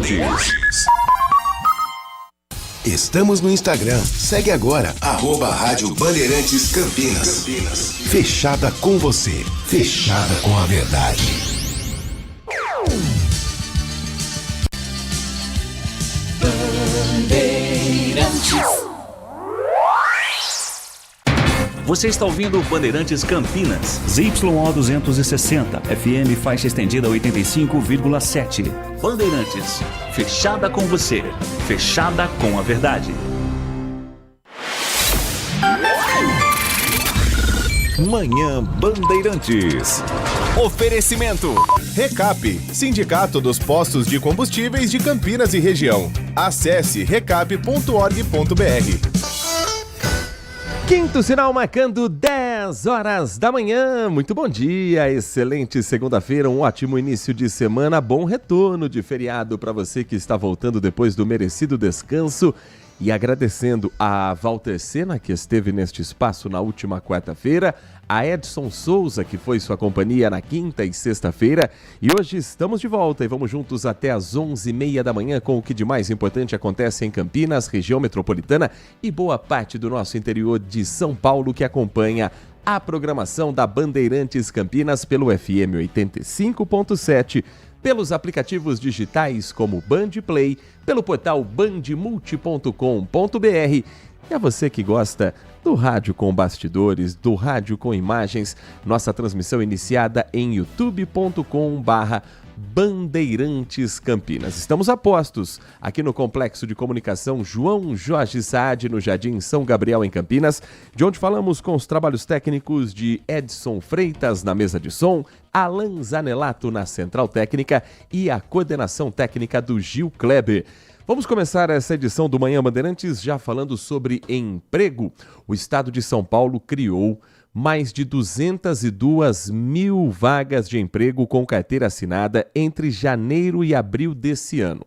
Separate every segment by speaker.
Speaker 1: Bandeirantes. Estamos no Instagram. Segue agora, @Rádio Bandeirantes Campinas. Fechada com você. Fechada com a verdade.
Speaker 2: Você está ouvindo Bandeirantes Campinas, ZYO 260, FM faixa estendida 85,7. Bandeirantes, fechada com você, fechada com a verdade.
Speaker 3: Manhã Bandeirantes. Oferecimento. Recap, Sindicato dos Postos de Combustíveis de Campinas e Região. Acesse recap.org.br.
Speaker 4: Quinto sinal marcando 10 horas da manhã. Muito bom dia, excelente segunda-feira, um ótimo início de semana, bom retorno de feriado para você que está voltando depois do merecido descanso. E agradecendo a Walter Sena, que esteve neste espaço na última quarta-feira, a Edson Souza, que foi sua companhia na quinta e sexta-feira, e hoje estamos de volta e vamos juntos até às 11h30 da manhã com o que de mais importante acontece em Campinas, região metropolitana e boa parte do nosso interior de São Paulo, que acompanha a programação da Bandeirantes Campinas pelo FM 85.7, pelos aplicativos digitais como Band Play, pelo portal bandmulti.com.br e a você que gosta do rádio com bastidores, do rádio com imagens, nossa transmissão iniciada em youtube.com/Bandeirantes Campinas. Estamos a postos aqui no Complexo de Comunicação João Jorge Saad, no Jardim São Gabriel, em Campinas, de onde falamos com os trabalhos técnicos de Edson Freitas na mesa de som, Alan Zanelato na central técnica e a coordenação técnica do Gil Kleber. Vamos começar essa edição do Manhã Bandeirantes já falando sobre emprego. O estado de São Paulo criou mais de 202 mil vagas de emprego com carteira assinada entre janeiro e abril desse ano.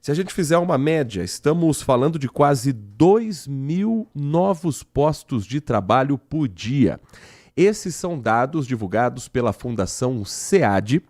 Speaker 4: Se a gente fizer uma média, estamos falando de quase 2 mil novos postos de trabalho por dia. Esses são dados divulgados pela Fundação SEAD,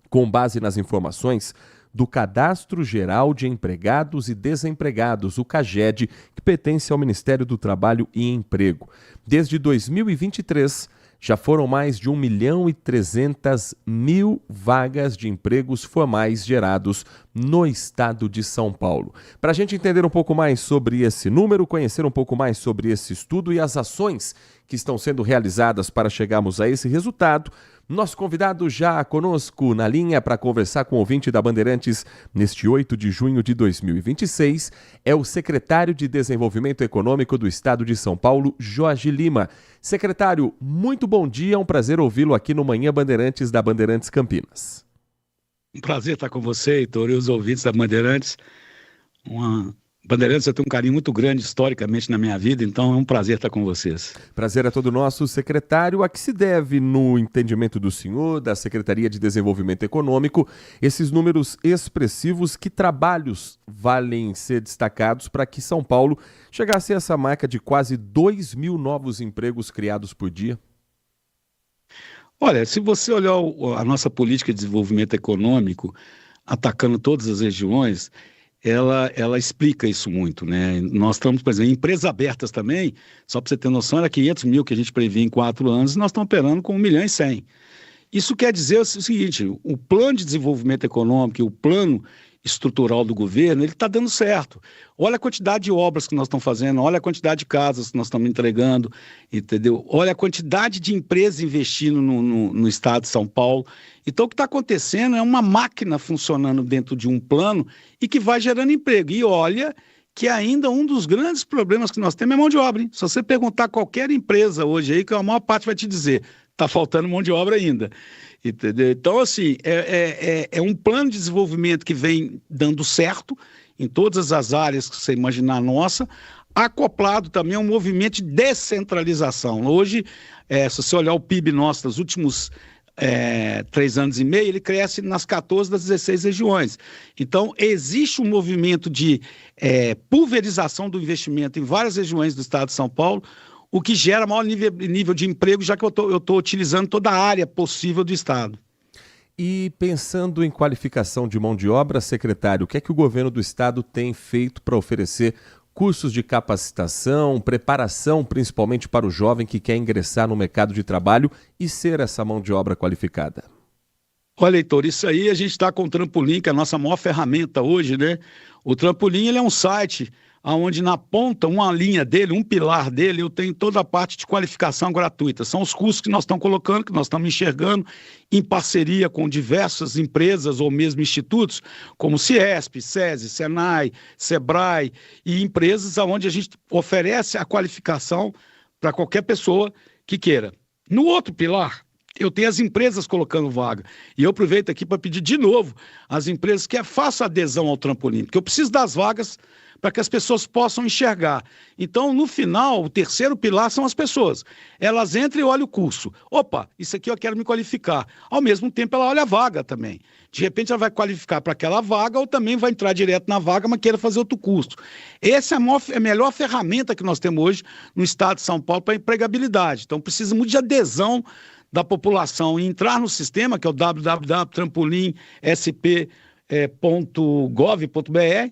Speaker 4: com base nas informações do Cadastro Geral de Empregados e Desempregados, o CAGED, que pertence ao Ministério do Trabalho e Emprego. Desde 2023, já foram mais de 1.300.000 vagas de empregos formais gerados no estado de São Paulo. Para a gente entender um pouco mais sobre esse número, conhecer um pouco mais sobre esse estudo e as ações que estão sendo realizadas para chegarmos a esse resultado, nosso convidado já conosco na linha para conversar com o ouvinte da Bandeirantes neste 8 de junho de 2026 é o secretário de Desenvolvimento Econômico do Estado de São Paulo, Jorge Lima. Secretário, muito bom dia, é um prazer ouvi-lo aqui no Manhã Bandeirantes da Bandeirantes Campinas.
Speaker 5: Um prazer estar com você, Heitor, e os ouvintes da Bandeirantes. Bandeirantes, eu tenho um carinho muito grande historicamente na minha vida, então é um prazer estar com vocês.
Speaker 4: Prazer é todo nosso, secretário. A que se deve, no entendimento do senhor, da Secretaria de Desenvolvimento Econômico, esses números expressivos? Que trabalhos valem ser destacados para que São Paulo chegasse a essa marca de quase 2 mil novos empregos criados por dia?
Speaker 5: Olha, se você olhar a nossa política de desenvolvimento econômico, atacando todas as regiões, ela explica isso muito, né? Nós estamos, por exemplo, em empresas abertas também, só para você ter noção, era 500 mil que a gente previa em 4 anos, e nós estamos operando com 1 milhão e 100. Isso quer dizer o seguinte, o plano de desenvolvimento econômico e o plano estrutural do governo, ele está dando certo. Olha a quantidade de obras que nós estamos fazendo, olha a quantidade de casas que nós estamos entregando, entendeu? Olha a quantidade de empresas investindo no estado de São Paulo. Então, o que está acontecendo é uma máquina funcionando dentro de um plano e que vai gerando emprego. E olha que ainda um dos grandes problemas que nós temos é mão de obra, hein? Se você perguntar a qualquer empresa hoje aí, que a maior parte vai te dizer, está faltando mão de obra ainda. Entendeu? Então, assim, é um plano de desenvolvimento que vem dando certo em todas as áreas que você imaginar nossa, acoplado também a um movimento de descentralização. Hoje, se você olhar o PIB nosso dos últimos 3 anos e meio, ele cresce nas 14 das 16 regiões. Então, existe um movimento de pulverização do investimento em várias regiões do estado de São Paulo, o que gera maior nível de emprego, já que eu estou utilizando toda a área possível do estado.
Speaker 4: E pensando em qualificação de mão de obra, secretário, o que é que o governo do estado tem feito para oferecer cursos de capacitação, preparação principalmente para o jovem que quer ingressar no mercado de trabalho e ser essa mão de obra qualificada?
Speaker 5: Olha, Heitor, isso aí a gente está com o Trampolim, que é a nossa maior ferramenta hoje, né? O Trampolim, ele é um site onde na ponta, uma linha dele, um pilar dele, eu tenho toda a parte de qualificação gratuita. São os cursos que nós estamos colocando, que nós estamos enxergando em parceria com diversas empresas ou mesmo institutos, como Ciesp, SESI, Senai, Sebrae e empresas onde a gente oferece a qualificação para qualquer pessoa que queira. No outro pilar, eu tenho as empresas colocando vaga. E eu aproveito aqui para pedir de novo às empresas que façam adesão ao Trampolim, porque eu preciso das vagas para que as pessoas possam enxergar. Então, no final, o terceiro pilar são as pessoas. Elas entram e olham o curso. Opa, isso aqui eu quero me qualificar. Ao mesmo tempo, ela olha a vaga também. De repente, ela vai qualificar para aquela vaga ou também vai entrar direto na vaga, mas queira fazer outro curso. Essa é a melhor ferramenta que nós temos hoje no estado de São Paulo para a empregabilidade. Então, precisa muito de adesão da população e entrar no sistema, que é o www.trampolinsp.gov.br,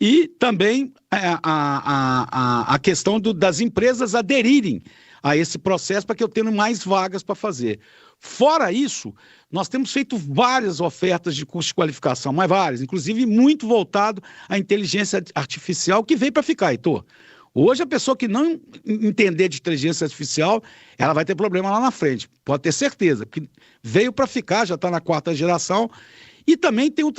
Speaker 5: e também a questão das empresas aderirem a esse processo para que eu tenha mais vagas para fazer. Fora isso, nós temos feito várias ofertas de curso de qualificação, mas várias, inclusive muito voltado à inteligência artificial, que veio para ficar, Heitor. Hoje, a pessoa que não entender de inteligência artificial, ela vai ter problema lá na frente, pode ter certeza, porque veio para ficar, já está na 4ª geração. E também tem o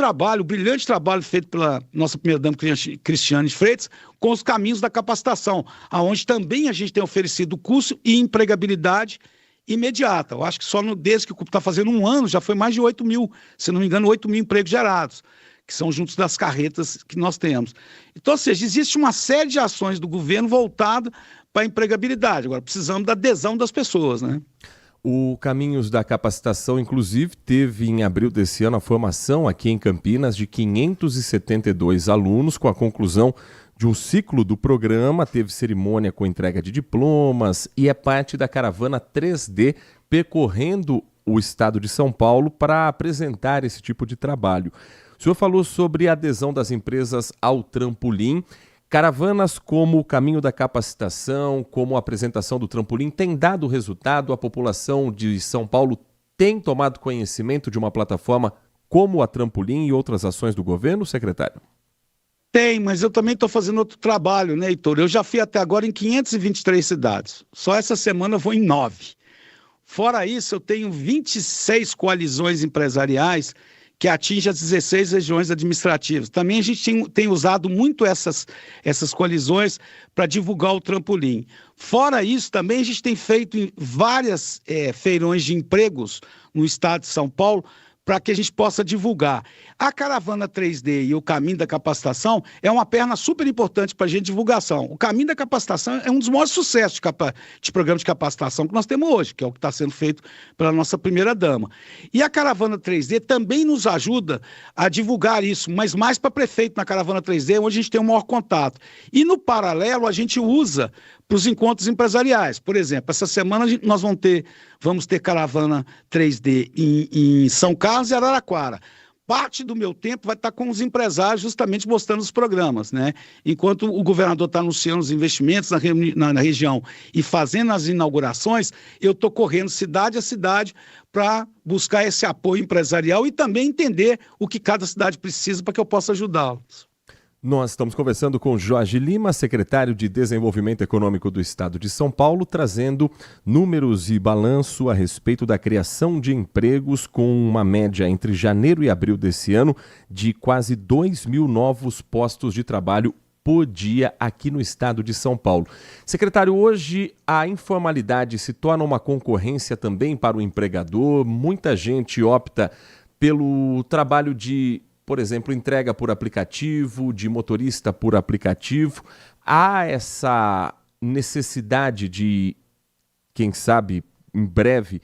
Speaker 5: brilhante trabalho feito pela nossa primeira-dama Cristiane Freitas, com os caminhos da capacitação, aonde também a gente tem oferecido curso e empregabilidade imediata. Eu acho que só desde que está fazendo um ano, já foi mais de 8 mil, se não me engano, 8 mil empregos gerados, que são juntos das carretas que nós temos. Então, ou seja, existe uma série de ações do governo voltada para a empregabilidade. Agora, precisamos da adesão das pessoas, né?
Speaker 4: O Caminhos da Capacitação, inclusive, teve em abril desse ano a formação aqui em Campinas de 572 alunos, com a conclusão de um ciclo do programa, teve cerimônia com entrega de diplomas e é parte da caravana 3D percorrendo o estado de São Paulo para apresentar esse tipo de trabalho. O senhor falou sobre a adesão das empresas ao Trampolim. Caravanas como o Caminho da Capacitação, como a apresentação do Trampolim, tem dado resultado? A população de São Paulo tem tomado conhecimento de uma plataforma como a Trampolim e outras ações do governo, secretário?
Speaker 5: Tem, mas eu também estou fazendo outro trabalho, né, Heitor? Eu já fui até agora em 523 cidades. Só essa semana eu vou em 9. Fora isso, eu tenho 26 coalizões empresariais que atinge as 16 regiões administrativas. Também a gente tem usado muito essas coalizões para divulgar o Trampolim. Fora isso, também a gente tem feito várias feirões de empregos no estado de São Paulo para que a gente possa divulgar. A Caravana 3D e o Caminho da Capacitação é uma perna super importante para a gente divulgação. O Caminho da Capacitação é um dos maiores sucessos de programa de capacitação que nós temos hoje, que é o que está sendo feito pela nossa primeira-dama. E a Caravana 3D também nos ajuda a divulgar isso, mas mais para prefeito na Caravana 3D, onde a gente tem o maior contato. E no paralelo, a gente usa para os encontros empresariais. Por exemplo, essa semana nós vamos ter Caravana 3D em São Carlos e Araraquara. Parte do meu tempo vai estar com os empresários justamente mostrando os programas, né? Enquanto o governador está anunciando os investimentos na região e fazendo as inaugurações, eu estou correndo cidade a cidade para buscar esse apoio empresarial e também entender o que cada cidade precisa para que eu possa ajudá-los.
Speaker 4: Nós estamos conversando com Jorge Lima, secretário de Desenvolvimento Econômico do Estado de São Paulo, trazendo números e balanço a respeito da criação de empregos com uma média entre janeiro e abril desse ano de quase 2 mil novos postos de trabalho por dia aqui no estado de São Paulo. Secretário, hoje a informalidade se torna uma concorrência também para o empregador. Muita gente opta pelo trabalho de, por exemplo, entrega por aplicativo, de motorista por aplicativo. Há essa necessidade de, quem sabe, em breve,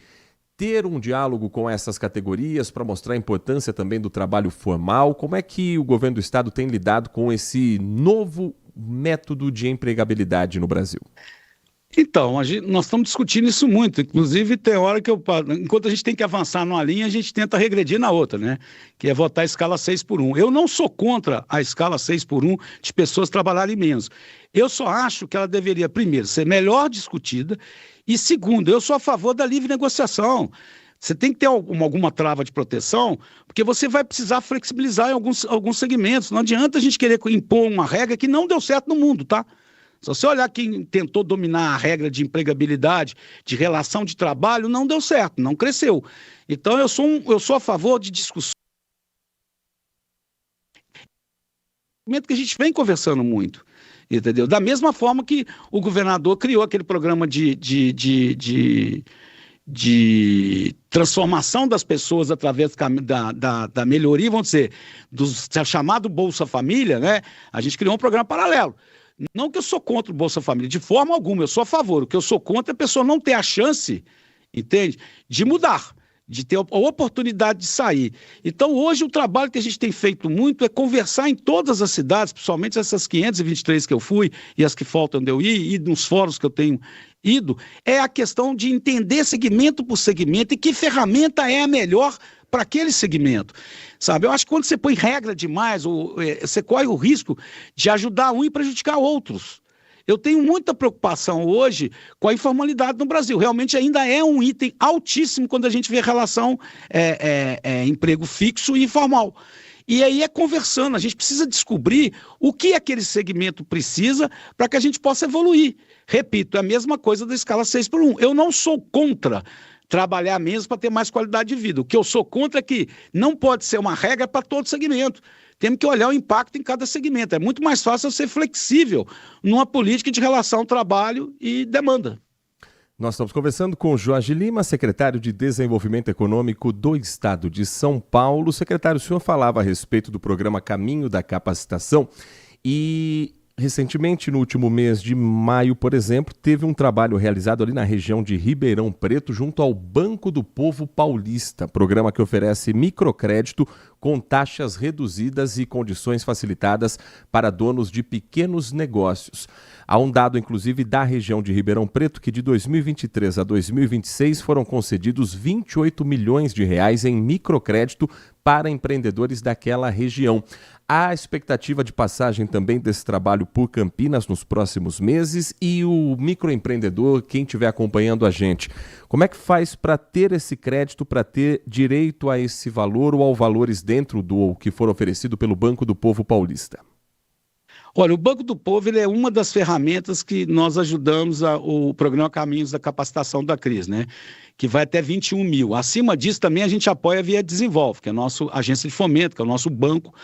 Speaker 4: ter um diálogo com essas categorias para mostrar a importância também do trabalho formal. Como é que o governo do estado tem lidado com esse novo método de empregabilidade no Brasil?
Speaker 5: Então, nós estamos discutindo isso muito. Inclusive, tem hora que enquanto a gente tem que avançar numa linha, a gente tenta regredir na outra, né? Que é votar a escala 6x1. Eu não sou contra a escala 6x1 de pessoas trabalharem menos. Eu só acho que ela deveria, primeiro, ser melhor discutida e, segundo, eu sou a favor da livre negociação. Você tem que ter alguma trava de proteção, porque você vai precisar flexibilizar em alguns segmentos. Não adianta a gente querer impor uma regra que não deu certo no mundo, tá? Se você olhar quem tentou dominar a regra de empregabilidade, de relação de trabalho, não deu certo, não cresceu. Então, eu sou a favor de discussão que a gente vem conversando muito, entendeu? Da mesma forma que o governador criou aquele programa de transformação das pessoas através da melhoria, vamos dizer, do chamado Bolsa Família, né? A gente criou um programa paralelo. Não que eu sou contra o Bolsa Família, de forma alguma, eu sou a favor. O que eu sou contra é a pessoa não ter a chance, entende, de mudar, de ter a oportunidade de sair. Então, hoje, o trabalho que a gente tem feito muito é conversar em todas as cidades, principalmente essas 523 que eu fui e as que faltam de eu ir, e nos fóruns que eu tenho ido, é a questão de entender segmento por segmento e que ferramenta é a melhor para aquele segmento, sabe? Eu acho que quando você põe regra demais, você corre o risco de ajudar um e prejudicar outros. Eu tenho muita preocupação hoje com a informalidade no Brasil. Realmente ainda é um item altíssimo quando a gente vê relação emprego fixo e informal. E aí é conversando, a gente precisa descobrir o que aquele segmento precisa para que a gente possa evoluir. Repito, é a mesma coisa da escala 6x1. Eu não sou contra trabalhar menos para ter mais qualidade de vida. O que eu sou contra é que não pode ser uma regra para todo segmento. Temos que olhar o impacto em cada segmento. É muito mais fácil ser flexível numa política de relação trabalho e demanda.
Speaker 4: Nós estamos conversando com Jorge Lima, secretário de Desenvolvimento Econômico do Estado de São Paulo. Secretário, o senhor falava a respeito do programa Caminho da Capacitação e recentemente, no último mês de maio, por exemplo, teve um trabalho realizado ali na região de Ribeirão Preto, junto ao Banco do Povo Paulista, programa que oferece microcrédito com taxas reduzidas e condições facilitadas para donos de pequenos negócios. Há um dado, inclusive, da região de Ribeirão Preto, que de 2023 a 2026 foram concedidos 28 milhões de reais em microcrédito para empreendedores daquela região. Há expectativa de passagem também desse trabalho por Campinas nos próximos meses e o microempreendedor, quem estiver acompanhando a gente, como é que faz para ter esse crédito, para ter direito a esse valor ou a valores dentro do que for oferecido pelo Banco do Povo Paulista?
Speaker 5: Olha, o Banco do Povo ele é uma das ferramentas que nós ajudamos o programa Caminhos da Capacitação da Cris, né? Que vai até 21 mil. Acima disso também a gente apoia via Desenvolve, que é a nossa agência de fomento, que é o nosso banco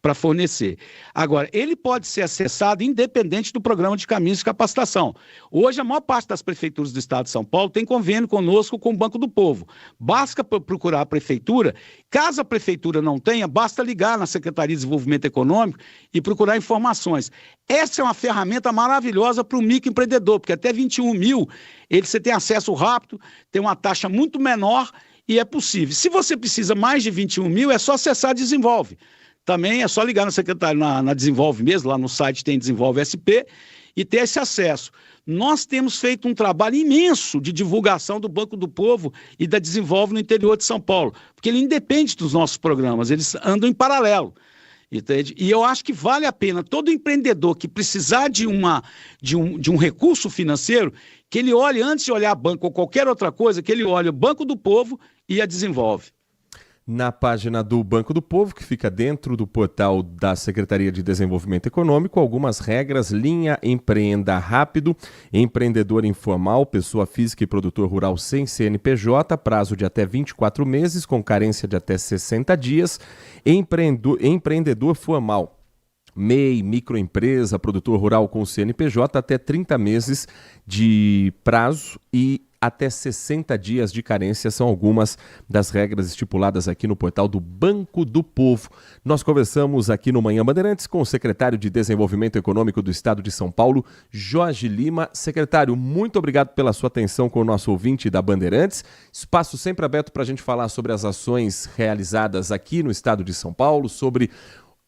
Speaker 5: para fornecer. Agora, ele pode ser acessado independente do programa de caminhos de capacitação. Hoje, a maior parte das prefeituras do estado de São Paulo tem convênio conosco com o Banco do Povo. Basta procurar a prefeitura. Caso a prefeitura não tenha, basta ligar na Secretaria de Desenvolvimento Econômico e procurar informações. Essa é uma ferramenta maravilhosa para o microempreendedor, porque até 21 mil você tem acesso rápido, tem uma taxa muito menor e é possível. Se você precisa mais de 21 mil, é só acessar a Desenvolve. Também é só ligar na secretaria, na Desenvolve mesmo, lá no site tem Desenvolve SP, e ter esse acesso. Nós temos feito um trabalho imenso de divulgação do Banco do Povo e da Desenvolve no interior de São Paulo, porque ele independe dos nossos programas, eles andam em paralelo. Entende? E eu acho que vale a pena todo empreendedor que precisar de um recurso financeiro, que ele olhe, antes de olhar banco ou qualquer outra coisa, que ele olhe o Banco do Povo e a Desenvolve.
Speaker 4: Na página do Banco do Povo, que fica dentro do portal da Secretaria de Desenvolvimento Econômico, algumas regras: linha Empreenda Rápido, empreendedor informal, pessoa física e produtor rural sem CNPJ, prazo de até 24 meses, com carência de até 60 dias, empreendedor formal, MEI, microempresa, produtor rural com CNPJ, até 30 meses de prazo e até 60 dias de carência são algumas das regras estipuladas aqui no portal do Banco do Povo. Nós conversamos aqui no Manhã Bandeirantes com o secretário de Desenvolvimento Econômico do Estado de São Paulo, Jorge Lima. Secretário, muito obrigado pela sua atenção com o nosso ouvinte da Bandeirantes. Espaço sempre aberto para a gente falar sobre as ações realizadas aqui no Estado de São Paulo, sobre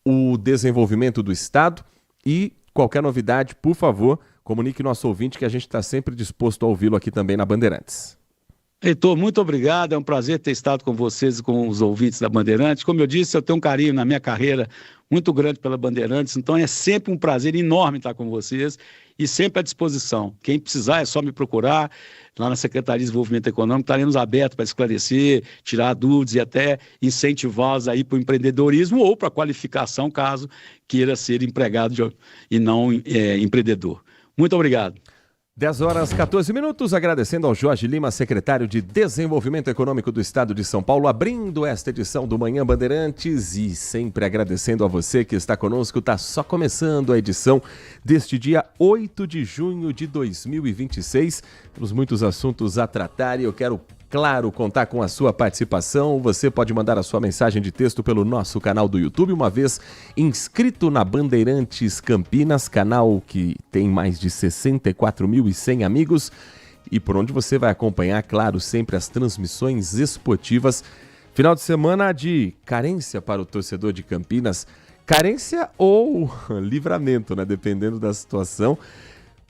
Speaker 4: o desenvolvimento do Estado e qualquer novidade, por favor, comunique nosso ouvinte que a gente está sempre disposto a ouvi-lo aqui também na Bandeirantes.
Speaker 5: Heitor, muito obrigado, é um prazer ter estado com vocês e com os ouvintes da Bandeirantes. Como eu disse, eu tenho um carinho na minha carreira muito grande pela Bandeirantes, então é sempre um prazer enorme estar com vocês e sempre à disposição. Quem precisar é só me procurar lá na Secretaria de Desenvolvimento Econômico, estaremos abertos para esclarecer, tirar dúvidas e até incentivá-los aí para o empreendedorismo ou para a qualificação, caso queira ser empregado e não empreendedor. Muito obrigado.
Speaker 4: 10h14, agradecendo ao Jorge Lima, secretário de Desenvolvimento Econômico do Estado de São Paulo, abrindo esta edição do Manhã Bandeirantes e sempre agradecendo a você que está conosco. Está só começando a edição deste dia 8 de junho de 2026. Temos muitos assuntos a tratar e eu quero, claro, contar com a sua participação. Você pode mandar a sua mensagem de texto pelo nosso canal do YouTube, uma vez inscrito na Bandeirantes Campinas, canal que tem mais de 64.100 amigos e por onde você vai acompanhar, claro, sempre as transmissões esportivas. Final de semana de carência para o torcedor de Campinas, carência ou livramento, né? Dependendo da situação.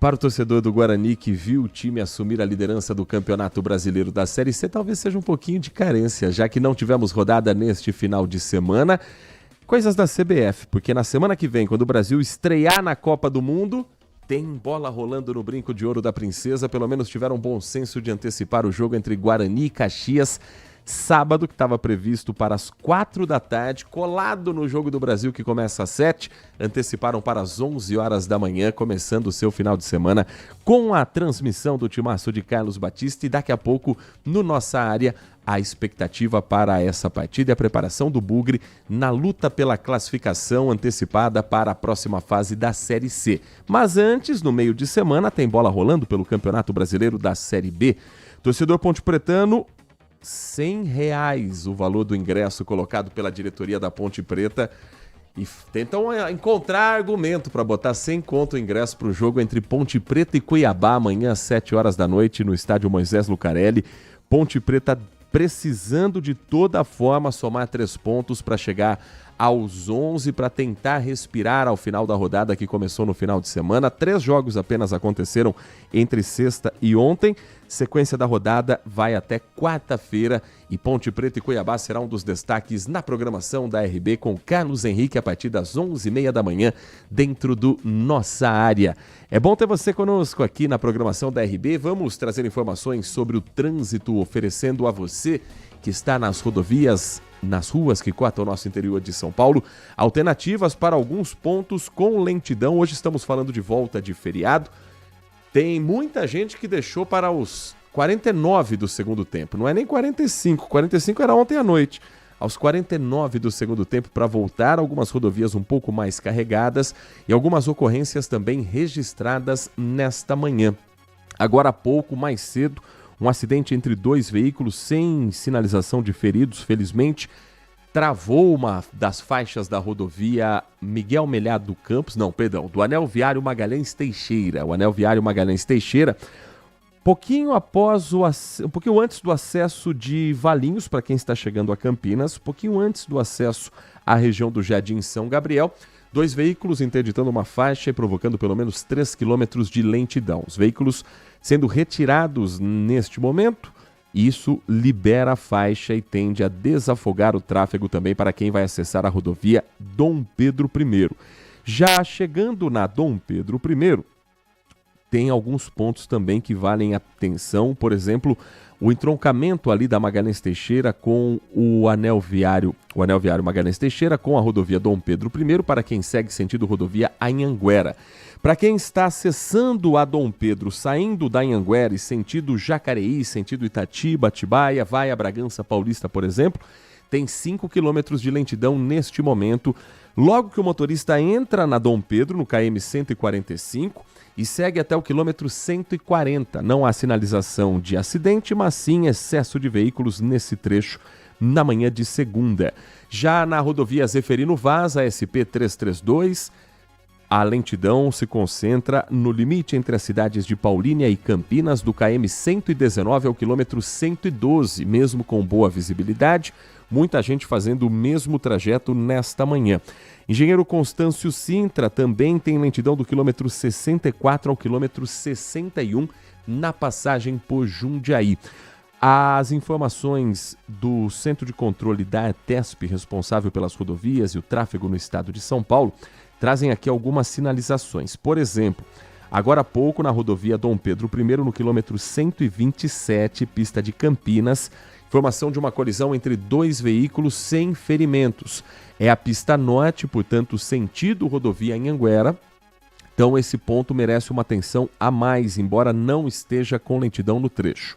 Speaker 4: Para o torcedor do Guarani que viu o time assumir a liderança do Campeonato Brasileiro da Série C, talvez seja um pouquinho de carência, já que não tivemos rodada neste final de semana. Coisas da CBF, porque na semana que vem, quando o Brasil estrear na Copa do Mundo, tem bola rolando no Brinco de Ouro da Princesa. Pelo menos tiveram bom senso de antecipar o jogo entre Guarani e Caxias, sábado, que estava previsto para as 4 da tarde, colado no Jogo do Brasil, que começa às 7, anteciparam para as 11 horas da manhã, começando o seu final de semana com a transmissão do timaço de Carlos Batista e daqui a pouco, no Nossa Área, a expectativa para essa partida e a preparação do Bugre na luta pela classificação antecipada para a próxima fase da Série C. Mas antes, no meio de semana, tem bola rolando pelo Campeonato Brasileiro da Série B. Torcedor pontepretano, R$100 o valor do ingresso colocado pela diretoria da Ponte Preta e tentam encontrar argumento para botar 100 conto o ingresso para o jogo entre Ponte Preta e Cuiabá amanhã às 7 horas da noite no estádio Moisés Lucarelli. Ponte Preta precisando de toda forma somar 3 pontos para chegar aos 11 para tentar respirar ao final da rodada que começou no final de semana. 3 jogos apenas aconteceram entre sexta e ontem. Sequência da rodada vai até quarta-feira e Ponte Preta e Cuiabá será um dos destaques na programação da RB com Carlos Henrique a partir das 11h30 da manhã dentro do Nossa Área. É bom ter você conosco aqui na programação da RB. Vamos trazer informações sobre o trânsito, oferecendo a você que está nas rodovias, nas ruas que cortam o nosso interior de São Paulo, alternativas para alguns pontos com lentidão. Hoje estamos falando de volta de feriado. Tem muita gente que deixou para os 49 do segundo tempo, não é nem 45, 45 era ontem à noite. Aos 49 do segundo tempo para voltar, algumas rodovias um pouco mais carregadas e algumas ocorrências também registradas nesta manhã. Agora há pouco, mais cedo, um acidente entre 2 veículos sem sinalização de feridos, felizmente, travou uma das faixas da rodovia Miguel Melhado do Anel Viário Magalhães Teixeira. O Anel Viário Magalhães Teixeira, um pouquinho antes do acesso de Valinhos, para quem está chegando a Campinas, um pouquinho antes do acesso à região do Jardim São Gabriel, 2 veículos interditando uma faixa e provocando pelo menos 3 quilômetros de lentidão. Os veículos sendo retirados neste momento, isso libera a faixa e tende a desafogar o tráfego também para quem vai acessar a rodovia Dom Pedro I. Já chegando na Dom Pedro I, tem alguns pontos também que valem atenção, por exemplo, o entroncamento ali da Magalhães Teixeira com o Anel Viário Magalhães Teixeira com a rodovia Dom Pedro I, para quem segue sentido rodovia Anhanguera. Para quem está acessando a Dom Pedro, saindo da Anhanguera e sentido Jacareí, sentido Itatiba, Atibaia, vai a Bragança Paulista, por exemplo, tem 5 quilômetros de lentidão neste momento. Logo que o motorista entra na Dom Pedro, no KM 145, e segue até o quilômetro 140. Não há sinalização de acidente, mas sim excesso de veículos nesse trecho na manhã de segunda. Já na rodovia Zeferino Vaz, a SP 332, A lentidão se concentra no limite entre as cidades de Paulínia e Campinas, do km 119 ao quilômetro 112, mesmo com boa visibilidade. Muita gente fazendo o mesmo trajeto nesta manhã. Engenheiro Constâncio Sintra também tem lentidão do quilômetro 64 ao quilômetro 61 na passagem por Jundiaí. As informações do Centro de Controle da ARTESP, responsável pelas rodovias e o tráfego no estado de São Paulo, trazem aqui algumas sinalizações. Por exemplo, agora há pouco na rodovia Dom Pedro I, no quilômetro 127, pista de Campinas, informação de uma colisão entre dois veículos sem ferimentos. É a pista norte, portanto, sentido rodovia Anhanguera. Então esse ponto merece uma atenção a mais, embora não esteja com lentidão no trecho.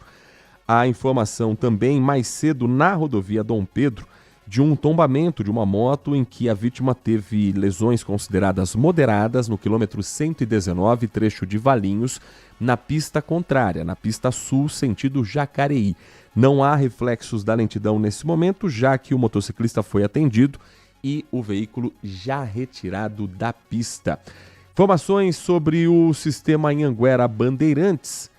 Speaker 4: A informação também mais cedo na rodovia Dom Pedro de um tombamento de uma moto em que a vítima teve lesões consideradas moderadas no quilômetro 119, trecho de Valinhos, na pista contrária, na pista sul, sentido Jacareí. Não há reflexos da lentidão nesse momento, já que o motociclista foi atendido e o veículo já retirado da pista. Informações sobre o sistema Anhanguera Bandeirantes,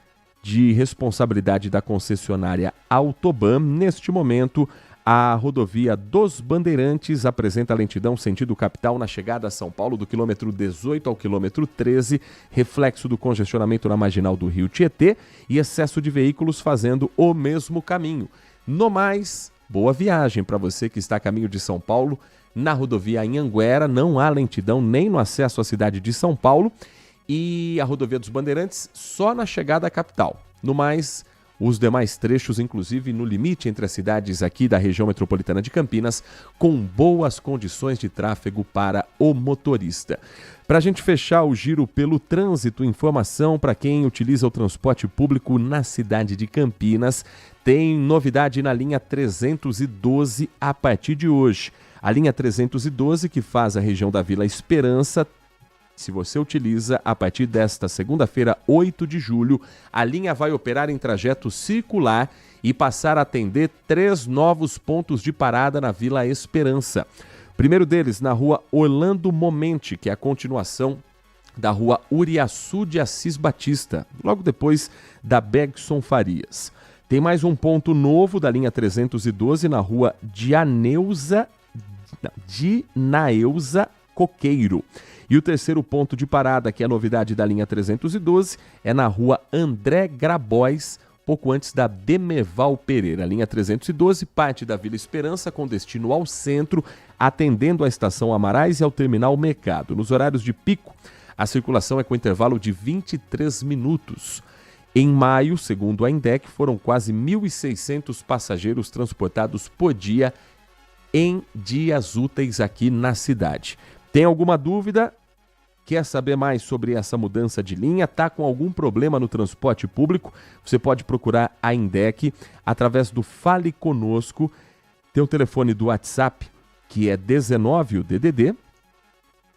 Speaker 4: de responsabilidade da concessionária Autoban. Neste momento, a rodovia dos Bandeirantes apresenta lentidão sentido capital na chegada a São Paulo do quilômetro 18 ao quilômetro 13, reflexo do congestionamento na marginal do Rio Tietê e excesso de veículos fazendo o mesmo caminho. No mais, boa viagem para você que está a caminho de São Paulo. Na rodovia Anhanguera não há lentidão nem no acesso à cidade de São Paulo e a rodovia dos Bandeirantes só na chegada à capital. No mais, os demais trechos, inclusive no limite entre as cidades aqui da região metropolitana de Campinas, com boas condições de tráfego para o motorista. Para a gente fechar o giro pelo trânsito, informação para quem utiliza o transporte público na cidade de Campinas, tem novidade na linha 312 a partir de hoje. A linha 312, que faz a região da Vila Esperança, se você utiliza, a partir desta segunda-feira, 8 de julho, a linha vai operar em trajeto circular e passar a atender 3 novos pontos de parada na Vila Esperança. O primeiro deles na rua Orlando Momente, que é a continuação da rua Uriaçu de Assis Batista, logo depois da Bergson Farias. Tem mais um ponto novo da linha 312 na rua Dinaeuza Coqueiro. E o terceiro ponto de parada, que é a novidade da linha 312, é na rua André Grabois, pouco antes da Demerval Pereira. A linha 312 parte da Vila Esperança com destino ao centro, atendendo à estação Amarais e ao terminal Mercado. Nos horários de pico, a circulação é com intervalo de 23 minutos. Em maio, segundo a INDEC, foram quase 1.600 passageiros transportados por dia em dias úteis aqui na cidade. Tem alguma dúvida? Quer saber mais sobre essa mudança de linha? Está com algum problema no transporte público? Você pode procurar a INDEC através do Fale Conosco. Tem o telefone do WhatsApp, que é 19, o DDD,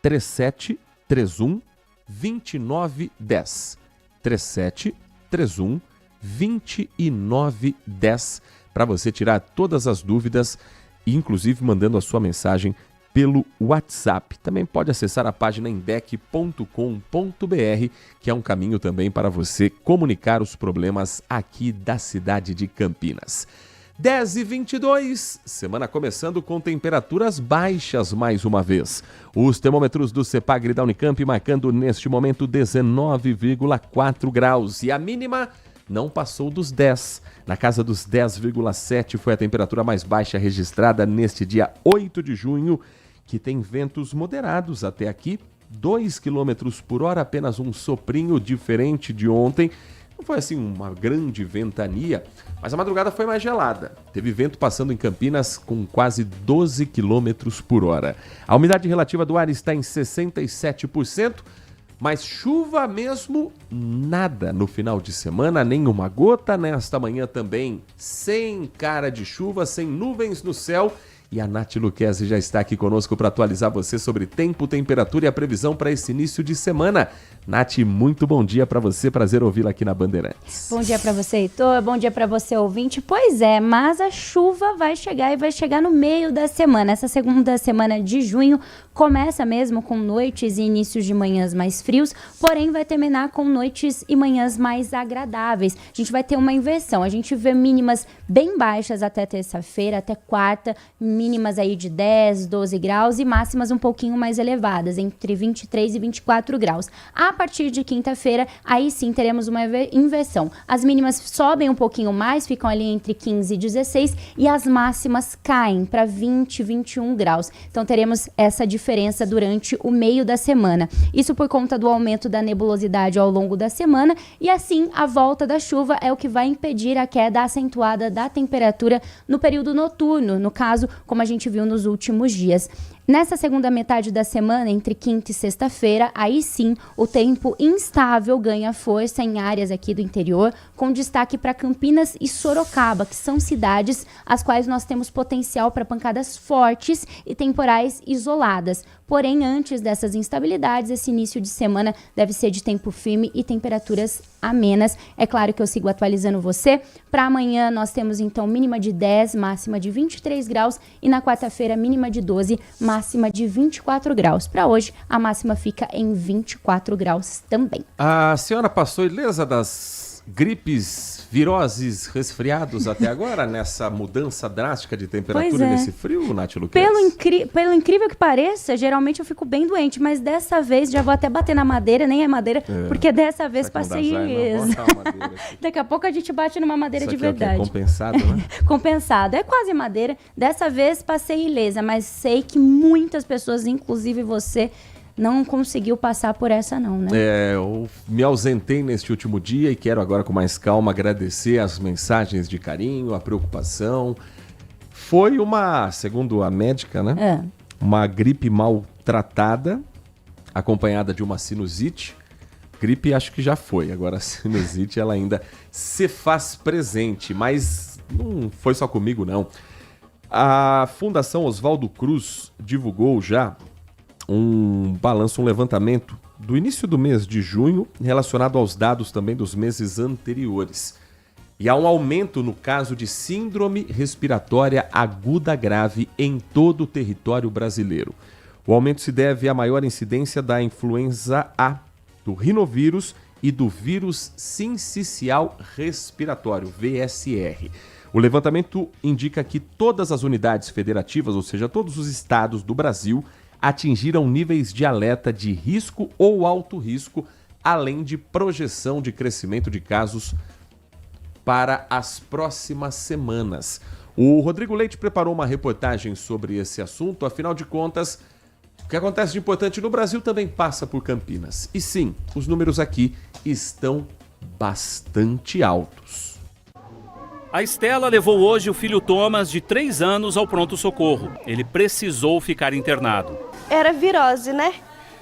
Speaker 4: 3731 2910. 3731 2910, para você tirar todas as dúvidas, inclusive mandando a sua mensagem pelo WhatsApp. Também pode acessar a página indec.com.br, que é um caminho também para você comunicar os problemas aqui da cidade de Campinas. 10h22, semana começando com temperaturas baixas mais uma vez. Os termômetros do CEPAGRE da Unicamp marcando neste momento 19,4 graus e a mínima não passou dos 10. Na casa dos 10,7 foi a temperatura mais baixa registrada neste dia 8 de junho, que tem ventos moderados até aqui, 2 km por hora, apenas um soprinho diferente de ontem. Não foi assim uma grande ventania, mas a madrugada foi mais gelada. Teve vento passando em Campinas com quase 12 km por hora. A umidade relativa do ar está em 67%, mas chuva mesmo nada no final de semana, nenhuma gota. Nesta manhã também sem cara de chuva, sem nuvens no céu. E a Nath Luquezzi já está aqui conosco para atualizar você sobre tempo, temperatura e a previsão para esse início de semana. Nath, muito bom dia para você, prazer ouvi-la aqui na Bandeirantes.
Speaker 6: Bom dia para você, Heitor, bom dia para você, ouvinte. Pois é, mas a chuva vai chegar e vai chegar no meio da semana, essa segunda semana de junho, começa mesmo com noites e inícios de manhãs mais frios, porém vai terminar com noites e manhãs mais agradáveis. A gente vai ter uma inversão, a gente vê mínimas bem baixas até terça-feira, até quarta, mínimas aí de 10, 12 graus e máximas um pouquinho mais elevadas, entre 23 e 24 graus. A partir de quinta-feira, aí sim teremos uma inversão. As mínimas sobem um pouquinho mais, ficam ali entre 15 e 16 e as máximas caem para 20, 21 graus. Então teremos essa diferença durante o meio da semana. Isso por conta do aumento da nebulosidade ao longo da semana e assim a volta da chuva é o que vai impedir a queda acentuada da temperatura no período noturno, no caso, como a gente viu nos últimos dias. Nessa segunda metade da semana, entre quinta e sexta-feira, aí sim o tempo instável ganha força em áreas aqui do interior, com destaque para Campinas e Sorocaba, que são cidades as quais nós temos potencial para pancadas fortes e temporais isoladas. Porém, antes dessas instabilidades, esse início de semana deve ser de tempo firme e temperaturas amenas. É claro que eu sigo atualizando você. Para amanhã, nós temos então mínima de 10, máxima de 23 graus e na quarta-feira, mínima de 12, máxima de 24 graus. Para hoje, a máxima fica em 24 graus também.
Speaker 4: A senhora passou ilesa das gripes, viroses, resfriados até agora, nessa mudança drástica de temperatura nesse frio, Nath Luquez?
Speaker 6: Pelo incrível que pareça, geralmente eu fico bem doente, mas dessa vez, já vou até bater na madeira, nem é madeira, porque dessa vez passei ilesa. Daqui a pouco a gente bate numa madeira
Speaker 4: isso
Speaker 6: de verdade.
Speaker 4: É compensado, né?
Speaker 6: Compensado, é quase madeira. Dessa vez passei ilesa, mas sei que muitas pessoas, inclusive você, não conseguiu passar por essa não, né?
Speaker 4: Eu me ausentei neste último dia e quero agora com mais calma agradecer as mensagens de carinho, a preocupação. Foi segundo a médica, né? Uma gripe mal tratada, acompanhada de uma sinusite. Gripe acho que já foi, agora a sinusite ela ainda se faz presente, mas não foi só comigo não. A Fundação Oswaldo Cruz divulgou já um balanço, um levantamento do início do mês de junho, relacionado aos dados também dos meses anteriores. E há um aumento no caso de síndrome respiratória aguda grave em todo o território brasileiro. O aumento se deve à maior incidência da influenza A, do rinovírus e do vírus sincicial respiratório, VSR. O levantamento indica que todas as unidades federativas, ou seja, todos os estados do Brasil, atingiram níveis de alerta de risco ou alto risco, além de projeção de crescimento de casos para as próximas semanas. O Rodrigo Leite preparou uma reportagem sobre esse assunto, afinal de contas, o que acontece de importante no Brasil também passa por Campinas. E sim, os números aqui estão bastante altos.
Speaker 2: A Estela levou hoje o filho Thomas, de 3 anos, ao pronto-socorro. Ele precisou ficar internado.
Speaker 7: Era virose, né?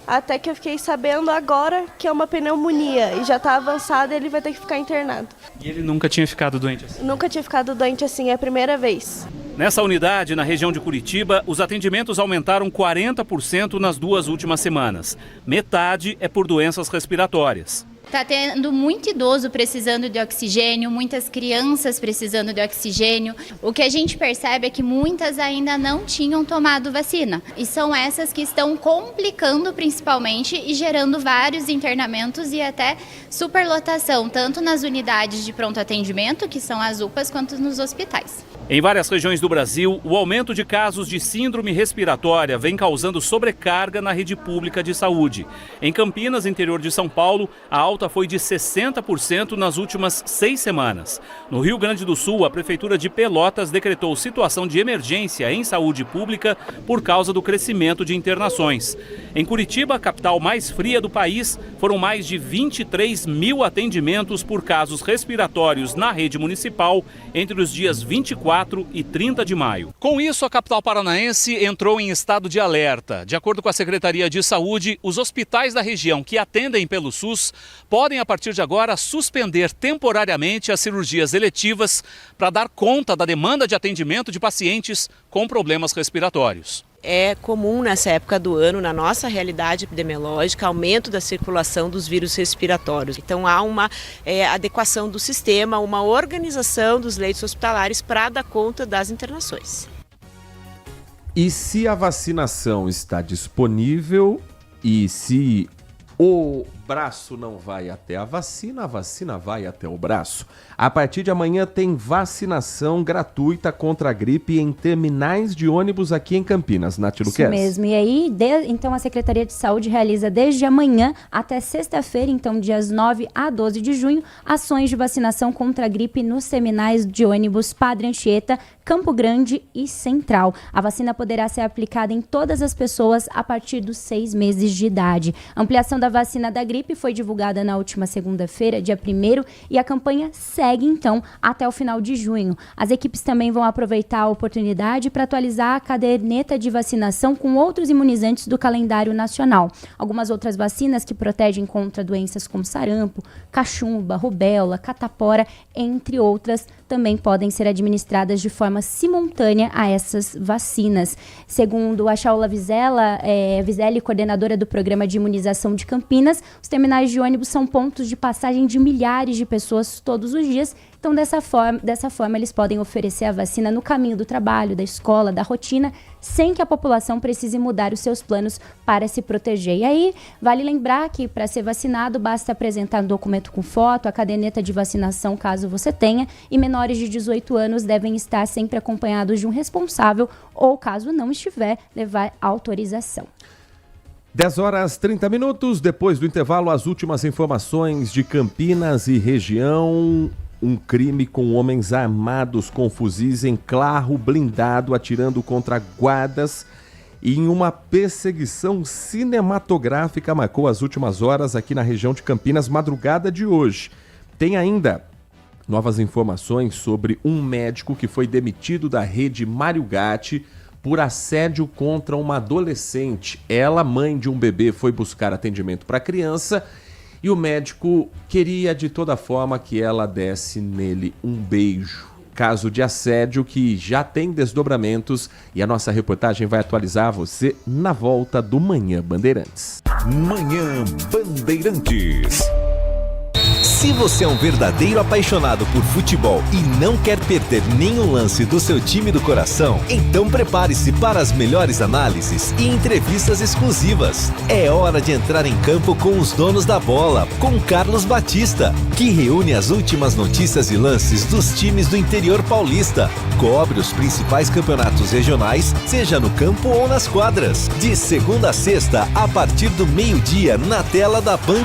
Speaker 7: Até que eu fiquei sabendo agora que é uma pneumonia e já está avançada e ele vai ter que ficar internado.
Speaker 2: E ele nunca tinha ficado doente assim?
Speaker 7: Nunca tinha ficado doente assim, é a primeira vez.
Speaker 2: Nessa unidade, na região de Curitiba, os atendimentos aumentaram 40% nas 2 últimas semanas. Metade é por doenças respiratórias.
Speaker 8: Está tendo muito idoso precisando de oxigênio, muitas crianças precisando de oxigênio. O que a gente percebe é que muitas ainda não tinham tomado vacina. E são essas que estão complicando principalmente e gerando vários internamentos e até superlotação, tanto nas unidades de pronto atendimento, que são as UPAs, quanto nos hospitais.
Speaker 2: Em várias regiões do Brasil, o aumento de casos de síndrome respiratória vem causando sobrecarga na rede pública de saúde. Em Campinas, interior de São Paulo, a alta foi de 60% nas últimas 6 semanas. No Rio Grande do Sul, a Prefeitura de Pelotas decretou situação de emergência em saúde pública por causa do crescimento de internações. Em Curitiba, a capital mais fria do país, foram mais de 23 mil atendimentos por casos respiratórios na rede municipal entre os dias 24 e 30 de maio. Com isso, a capital paranaense entrou em estado de alerta. De acordo com a Secretaria de Saúde, os hospitais da região que atendem pelo SUS podem, a partir de agora, suspender temporariamente as cirurgias eletivas para dar conta da demanda de atendimento de pacientes com problemas respiratórios.
Speaker 9: É comum nessa época do ano, na nossa realidade epidemiológica, aumento da circulação dos vírus respiratórios. Então há uma adequação do sistema, uma organização dos leitos hospitalares para dar conta das internações.
Speaker 4: E se a vacinação está disponível e se o braço não vai até a vacina vai até o braço. A partir de amanhã tem vacinação gratuita contra a gripe em terminais de ônibus aqui em Campinas, Nath Luquez.
Speaker 6: Isso mesmo. E aí, então a Secretaria de Saúde realiza desde amanhã até sexta-feira, então dias 9 a 12 de junho, ações de vacinação contra a gripe nos terminais de ônibus Padre Anchieta, Campo Grande e Central. A vacina poderá ser aplicada em todas as pessoas a partir dos 6 meses de idade. A ampliação da vacina da gripe foi divulgada na última segunda-feira, dia 1º, e a campanha segue, então, até o final de junho. As equipes também vão aproveitar a oportunidade para atualizar a caderneta de vacinação com outros imunizantes do calendário nacional. Algumas outras vacinas que protegem contra doenças como sarampo, cachumba, rubéola, catapora, entre outras, também podem ser administradas de forma simultânea a essas vacinas. Segundo a Shaula Vizelli, coordenadora do Programa de Imunização de Campinas, os terminais de ônibus são pontos de passagem de milhares de pessoas todos os dias. Então, dessa forma, eles podem oferecer a vacina no caminho do trabalho, da escola, da rotina, sem que a população precise mudar os seus planos para se proteger. E aí, vale lembrar que para ser vacinado, basta apresentar um documento com foto, a caderneta de vacinação, caso você tenha, e menores de 18 anos devem estar sempre acompanhados de um responsável ou, caso não estiver, levar autorização.
Speaker 4: 10h30, depois do intervalo, as últimas informações de Campinas e região. Um crime com homens armados com fuzis em carro blindado atirando contra guardas e em uma perseguição cinematográfica marcou as últimas horas aqui na região de Campinas, madrugada de hoje. Tem ainda novas informações sobre um médico que foi demitido da rede Mário Gatti por assédio contra uma adolescente. Ela, mãe de um bebê, foi buscar atendimento para a criança e o médico queria de toda forma que ela desse nele um beijo. Caso de assédio que já tem desdobramentos e a nossa reportagem vai atualizar você na volta do Manhã Bandeirantes.
Speaker 1: Manhã Bandeirantes. Se você é um verdadeiro apaixonado por futebol e não quer perder nenhum lance do seu time do coração, então prepare-se para as melhores análises e entrevistas exclusivas. É hora de entrar em campo com os donos da bola, com Carlos Batista, que reúne as últimas notícias e lances dos times do interior paulista. Cobre os principais campeonatos regionais, seja no campo ou nas quadras. De segunda a sexta, a partir do meio-dia, na tela da Band+.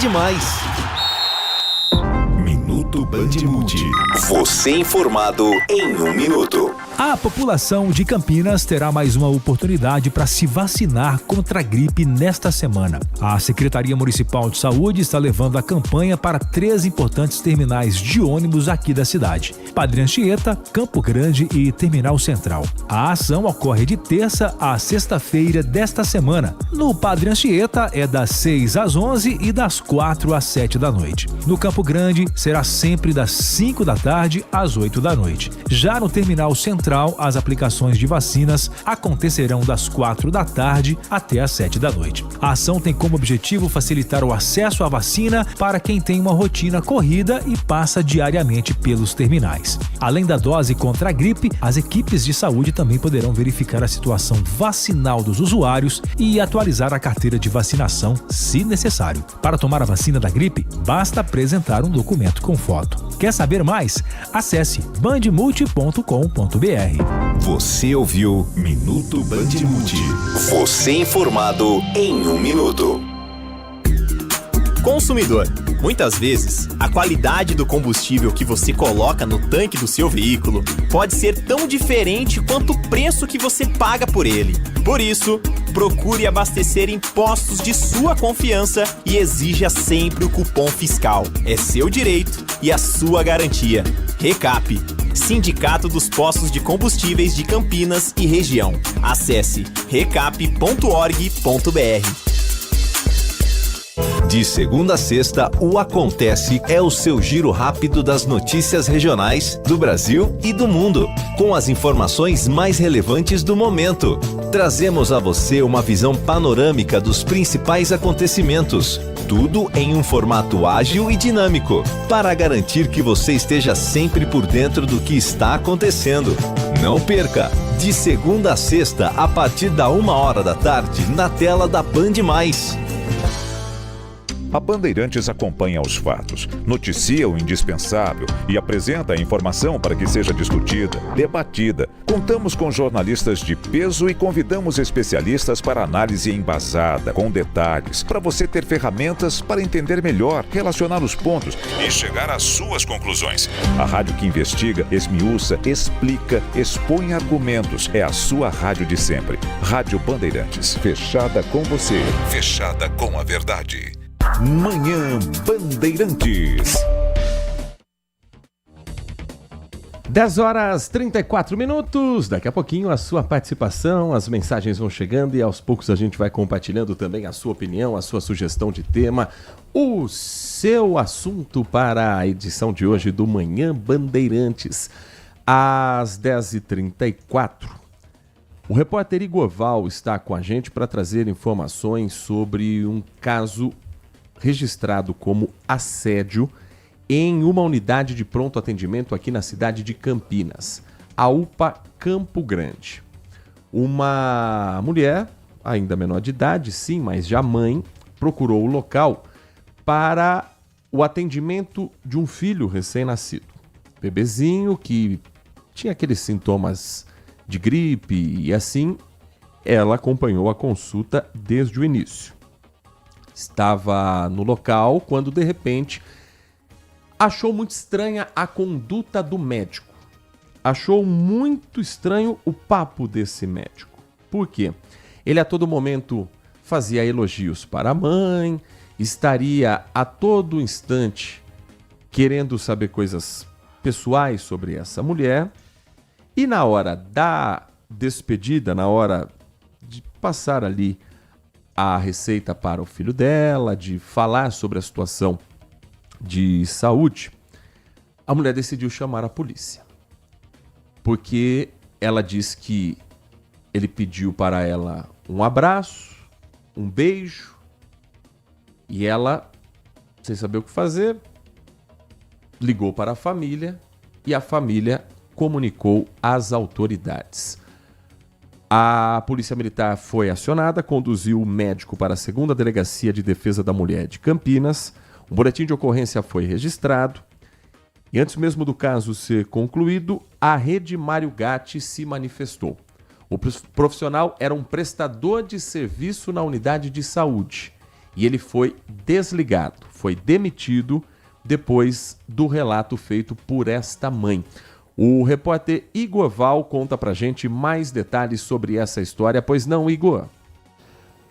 Speaker 1: Minuto Band Multi. Você informado em 1 minuto.
Speaker 10: A população de Campinas terá mais uma oportunidade para se vacinar contra a gripe nesta semana. A Secretaria Municipal de Saúde está levando a campanha para 3 importantes terminais de ônibus aqui da cidade: Padre Anchieta, Campo Grande e Terminal Central. A ação ocorre de terça a sexta-feira desta semana. No Padre Anchieta é das 6 às 11 e das 4 às 7 da noite. No Campo Grande será sempre das 5 da tarde às 8 da noite. Já no Terminal Central, as aplicações de vacinas acontecerão das 4 da tarde até as 7 da noite. A ação tem como objetivo facilitar o acesso à vacina para quem tem uma rotina corrida e passa diariamente pelos terminais. Além da dose contra a gripe, as equipes de saúde também poderão verificar a situação vacinal dos usuários e atualizar a carteira de vacinação, se necessário. Para tomar a vacina da gripe, basta apresentar um documento com foto. Quer saber mais? Acesse bandmulti.com.br.
Speaker 1: Você ouviu Minuto Band Multi. Você informado em 1 minuto.
Speaker 11: Consumidor, muitas vezes, a qualidade do combustível que você coloca no tanque do seu veículo pode ser tão diferente quanto o preço que você paga por ele. Por isso, procure abastecer em postos de sua confiança e exija sempre o cupom fiscal. É seu direito e a sua garantia. Recap, Sindicato dos Postos de Combustíveis de Campinas e Região. Acesse recap.org.br.
Speaker 1: De segunda a sexta, o Acontece é o seu giro rápido das notícias regionais do Brasil e do mundo, com as informações mais relevantes do momento. Trazemos a você uma visão panorâmica dos principais acontecimentos, tudo em um formato ágil e dinâmico, para garantir que você esteja sempre por dentro do que está acontecendo. Não perca! De segunda a sexta, a partir da 1h da tarde, na tela da Band+.
Speaker 12: A Bandeirantes acompanha os fatos, noticia o indispensável e apresenta a informação para que seja discutida, debatida. Contamos com jornalistas de peso e convidamos especialistas para análise embasada, com detalhes, para você ter ferramentas para entender melhor, relacionar os pontos e chegar às suas conclusões. A rádio que investiga, esmiuça, explica, expõe argumentos. É a sua rádio de sempre. Rádio Bandeirantes, fechada com você, fechada com a verdade.
Speaker 1: Manhã Bandeirantes.
Speaker 4: 10h34. Daqui a pouquinho a sua participação, as mensagens vão chegando e aos poucos a gente vai compartilhando também a sua opinião, a sua sugestão de tema, o seu assunto para a edição de hoje do Manhã Bandeirantes. Às 10h34. O repórter Igor Val está com a gente para trazer informações sobre um caso registrado como assédio em uma unidade de pronto atendimento aqui na cidade de Campinas, a UPA Campo Grande. Uma mulher, ainda menor de idade, sim, mas já mãe, procurou o local para o atendimento de um filho recém-nascido. Bebezinho que tinha aqueles sintomas de gripe e assim ela acompanhou a consulta desde o início. Estava no local quando, de repente, achou muito estranha a conduta do médico. Achou muito estranho o papo desse médico. Por quê? Ele a todo momento fazia elogios para a mãe, estaria a todo instante querendo saber coisas pessoais sobre essa mulher. E na hora da despedida, na hora de passar ali a receita para o filho dela, de falar sobre a situação de saúde, a mulher decidiu chamar a polícia. Porque ela diz que ele pediu para ela um abraço, um beijo, e ela, sem saber o que fazer, ligou para a família e a família comunicou às autoridades. A Polícia Militar foi acionada, conduziu o médico para a 2ª Delegacia de Defesa da Mulher de Campinas. Um boletim de ocorrência foi registrado. E antes mesmo do caso ser concluído, a Rede Mário Gatti se manifestou. O profissional era um prestador de serviço na unidade de saúde. E ele foi desligado, foi demitido depois do relato feito por esta mãe. O repórter Igor Val conta pra gente mais detalhes sobre essa história, pois não, Igor?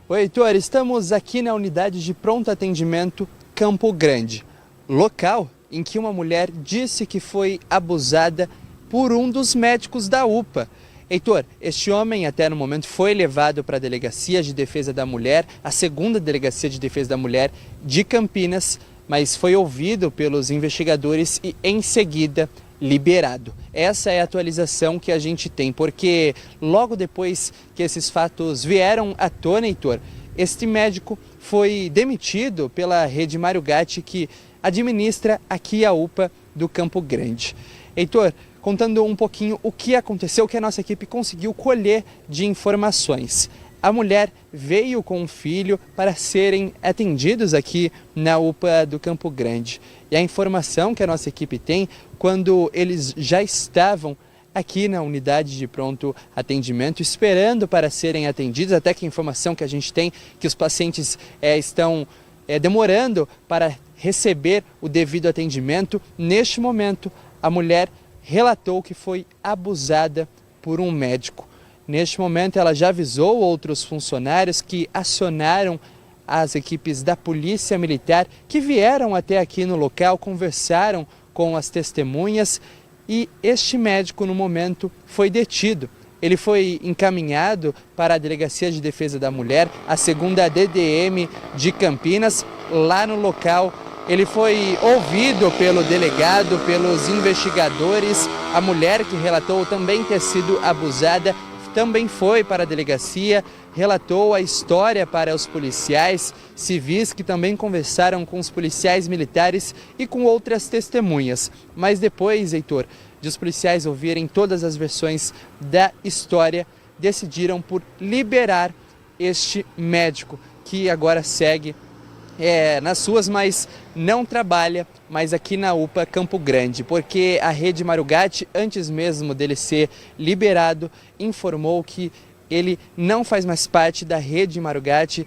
Speaker 13: Oi, Heitor, estamos aqui na unidade de pronto atendimento Campo Grande, local em que uma mulher disse que foi abusada por um dos médicos da UPA. Heitor, este homem até no momento foi levado para a Delegacia de Defesa da Mulher, a 2ª Delegacia de Defesa da Mulher de Campinas, mas foi ouvido pelos investigadores e em seguida liberado. Essa é a atualização que a gente tem, porque logo depois que esses fatos vieram à tona, Heitor, este médico foi demitido pela Rede Mário Gatti, que administra aqui a UPA do Campo Grande. Heitor, contando um pouquinho o que aconteceu, o que a nossa equipe conseguiu colher de informações. A mulher veio com o filho para serem atendidos aqui na UPA do Campo Grande. E a informação que a nossa equipe tem, quando eles já estavam aqui na unidade de pronto atendimento, esperando para serem atendidos, até que a informação que a gente tem, que os pacientes estão demorando para receber o devido atendimento, neste momento a mulher relatou que foi abusada por um médico. Neste momento, ela já avisou outros funcionários que acionaram as equipes da Polícia Militar, que vieram até aqui no local, conversaram com as testemunhas e este médico, no momento, foi detido. Ele foi encaminhado para a Delegacia de Defesa da Mulher, a 2ª DDM de Campinas. Lá no local, ele foi ouvido pelo delegado, pelos investigadores. A mulher que relatou também ter sido abusada também foi para a delegacia, relatou a história para os policiais civis, que também conversaram com os policiais militares e com outras testemunhas. Mas depois, Heitor, de os policiais ouvirem todas as versões da história, decidiram por liberar este médico, que agora segue nas ruas, mas não trabalha mais aqui na UPA Campo Grande, porque a Rede Marugatti, antes mesmo dele ser liberado, informou que ele não faz mais parte da Rede Marugatti,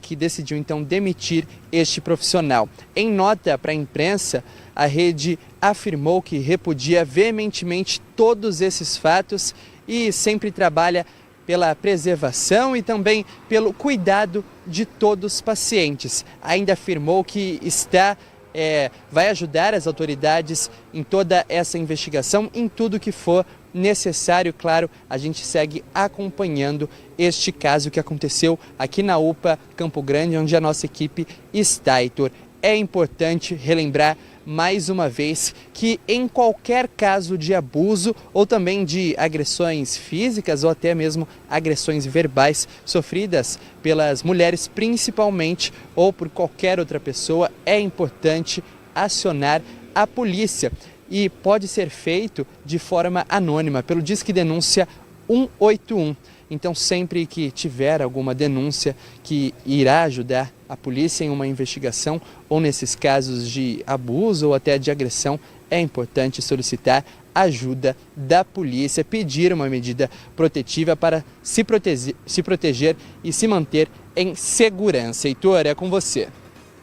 Speaker 13: que decidiu então demitir este profissional. Em nota para a imprensa, a rede afirmou que repudia veementemente todos esses fatos e sempre trabalha pela preservação e também pelo cuidado de todos os pacientes. Ainda afirmou que vai ajudar as autoridades em toda essa investigação, em tudo que for necessário. Claro, a gente segue acompanhando este caso que aconteceu aqui na UPA Campo Grande, onde a nossa equipe está, Heitor. É importante relembrar mais uma vez que em qualquer caso de abuso ou também de agressões físicas ou até mesmo agressões verbais sofridas pelas mulheres principalmente ou por qualquer outra pessoa, é importante acionar a polícia e pode ser feito de forma anônima pelo Disque Denúncia 181. Então, sempre que tiver alguma denúncia que irá ajudar a polícia em uma investigação ou nesses casos de abuso ou até de agressão, é importante solicitar ajuda da polícia, pedir uma medida protetiva para se proteger e se manter em segurança. Heitor, é com você.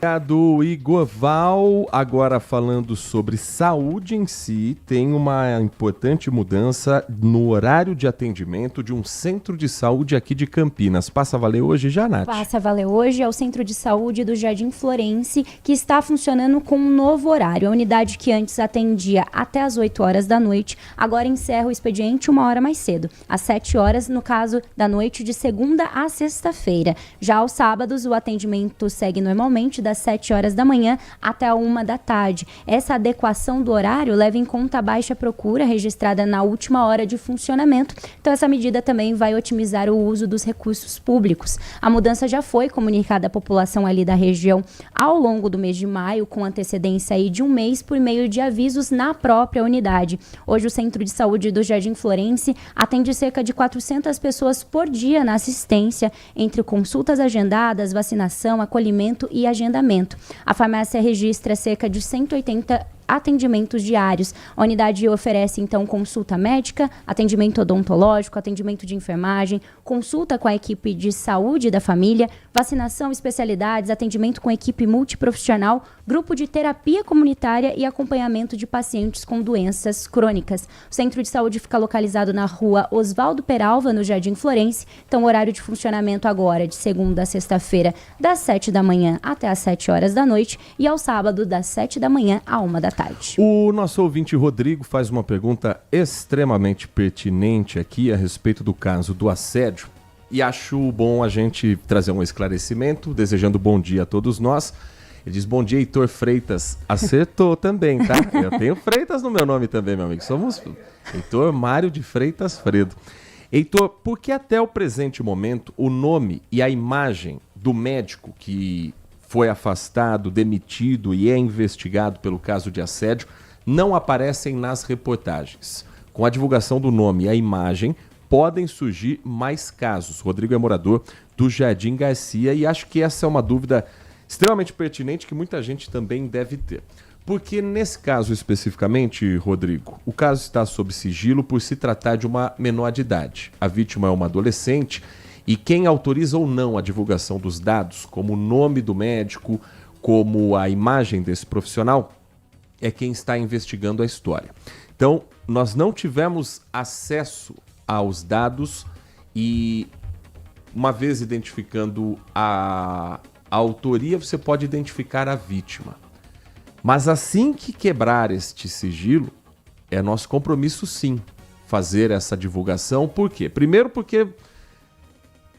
Speaker 4: Obrigado, Igor Val. Agora falando sobre saúde em si, tem uma importante mudança no horário de atendimento de um centro de saúde aqui de Campinas. Passa a valer hoje já, Nath?
Speaker 6: Passa a valer hoje, é o Centro de Saúde do Jardim Florense, que está funcionando com um novo horário. A unidade que antes atendia até às 8 horas da noite, agora encerra o expediente 1 hora mais cedo, às 7 horas, no caso da noite de segunda a sexta-feira. Já aos sábados, o atendimento segue normalmente das 7 horas da manhã até a 1 da tarde. Essa adequação do horário leva em conta a baixa procura registrada na última hora de funcionamento. Então, essa medida também vai otimizar o uso dos recursos públicos. A mudança já foi comunicada à população ali da região ao longo do mês de maio, com antecedência aí de um mês por meio de avisos na própria unidade. Hoje, o Centro de Saúde do Jardim Florense atende cerca de 400 pessoas por dia na assistência, entre consultas agendadas, vacinação, acolhimento e agendamento. A farmácia registra cerca de 180 atendimentos diários. A unidade oferece, então, consulta médica, atendimento odontológico, atendimento de enfermagem, consulta com a equipe de saúde da família, vacinação, especialidades, atendimento com equipe multiprofissional, grupo de terapia comunitária e acompanhamento de pacientes com doenças crônicas. O centro de saúde fica localizado na rua Oswaldo Peralva, no Jardim Florense. Então, o horário de funcionamento agora, de segunda a sexta-feira, das 7 da manhã até às 7 horas da noite e ao sábado, das 7 da manhã à 1 da tarde.
Speaker 4: O nosso ouvinte Rodrigo faz uma pergunta extremamente pertinente aqui a respeito do caso do assédio e acho bom a gente trazer um esclarecimento, desejando bom dia a todos nós. Ele diz, bom dia, Heitor Freitas. Acertou também, tá? Eu tenho Freitas no meu nome também, meu amigo. Somos Heitor Mário de Freitas Fredo. Heitor, por que até o presente momento o nome e a imagem do médico que foi afastado, demitido e é investigado pelo caso de assédio não aparecem nas reportagens? Com a divulgação do nome e a imagem, podem surgir mais casos. Rodrigo é morador do Jardim Garcia e acho que essa é uma dúvida extremamente pertinente que muita gente também deve ter. Porque nesse caso especificamente, Rodrigo, o caso está sob sigilo por se tratar de uma menor de idade. A vítima é uma adolescente e quem autoriza ou não a divulgação dos dados, como o nome do médico, como a imagem desse profissional, é quem está investigando a história. Então, nós não tivemos acesso aos dados e, uma vez identificando a autoria, você pode identificar a vítima. Mas assim que quebrar este sigilo, é nosso compromisso, sim, fazer essa divulgação. Por quê? Primeiro porque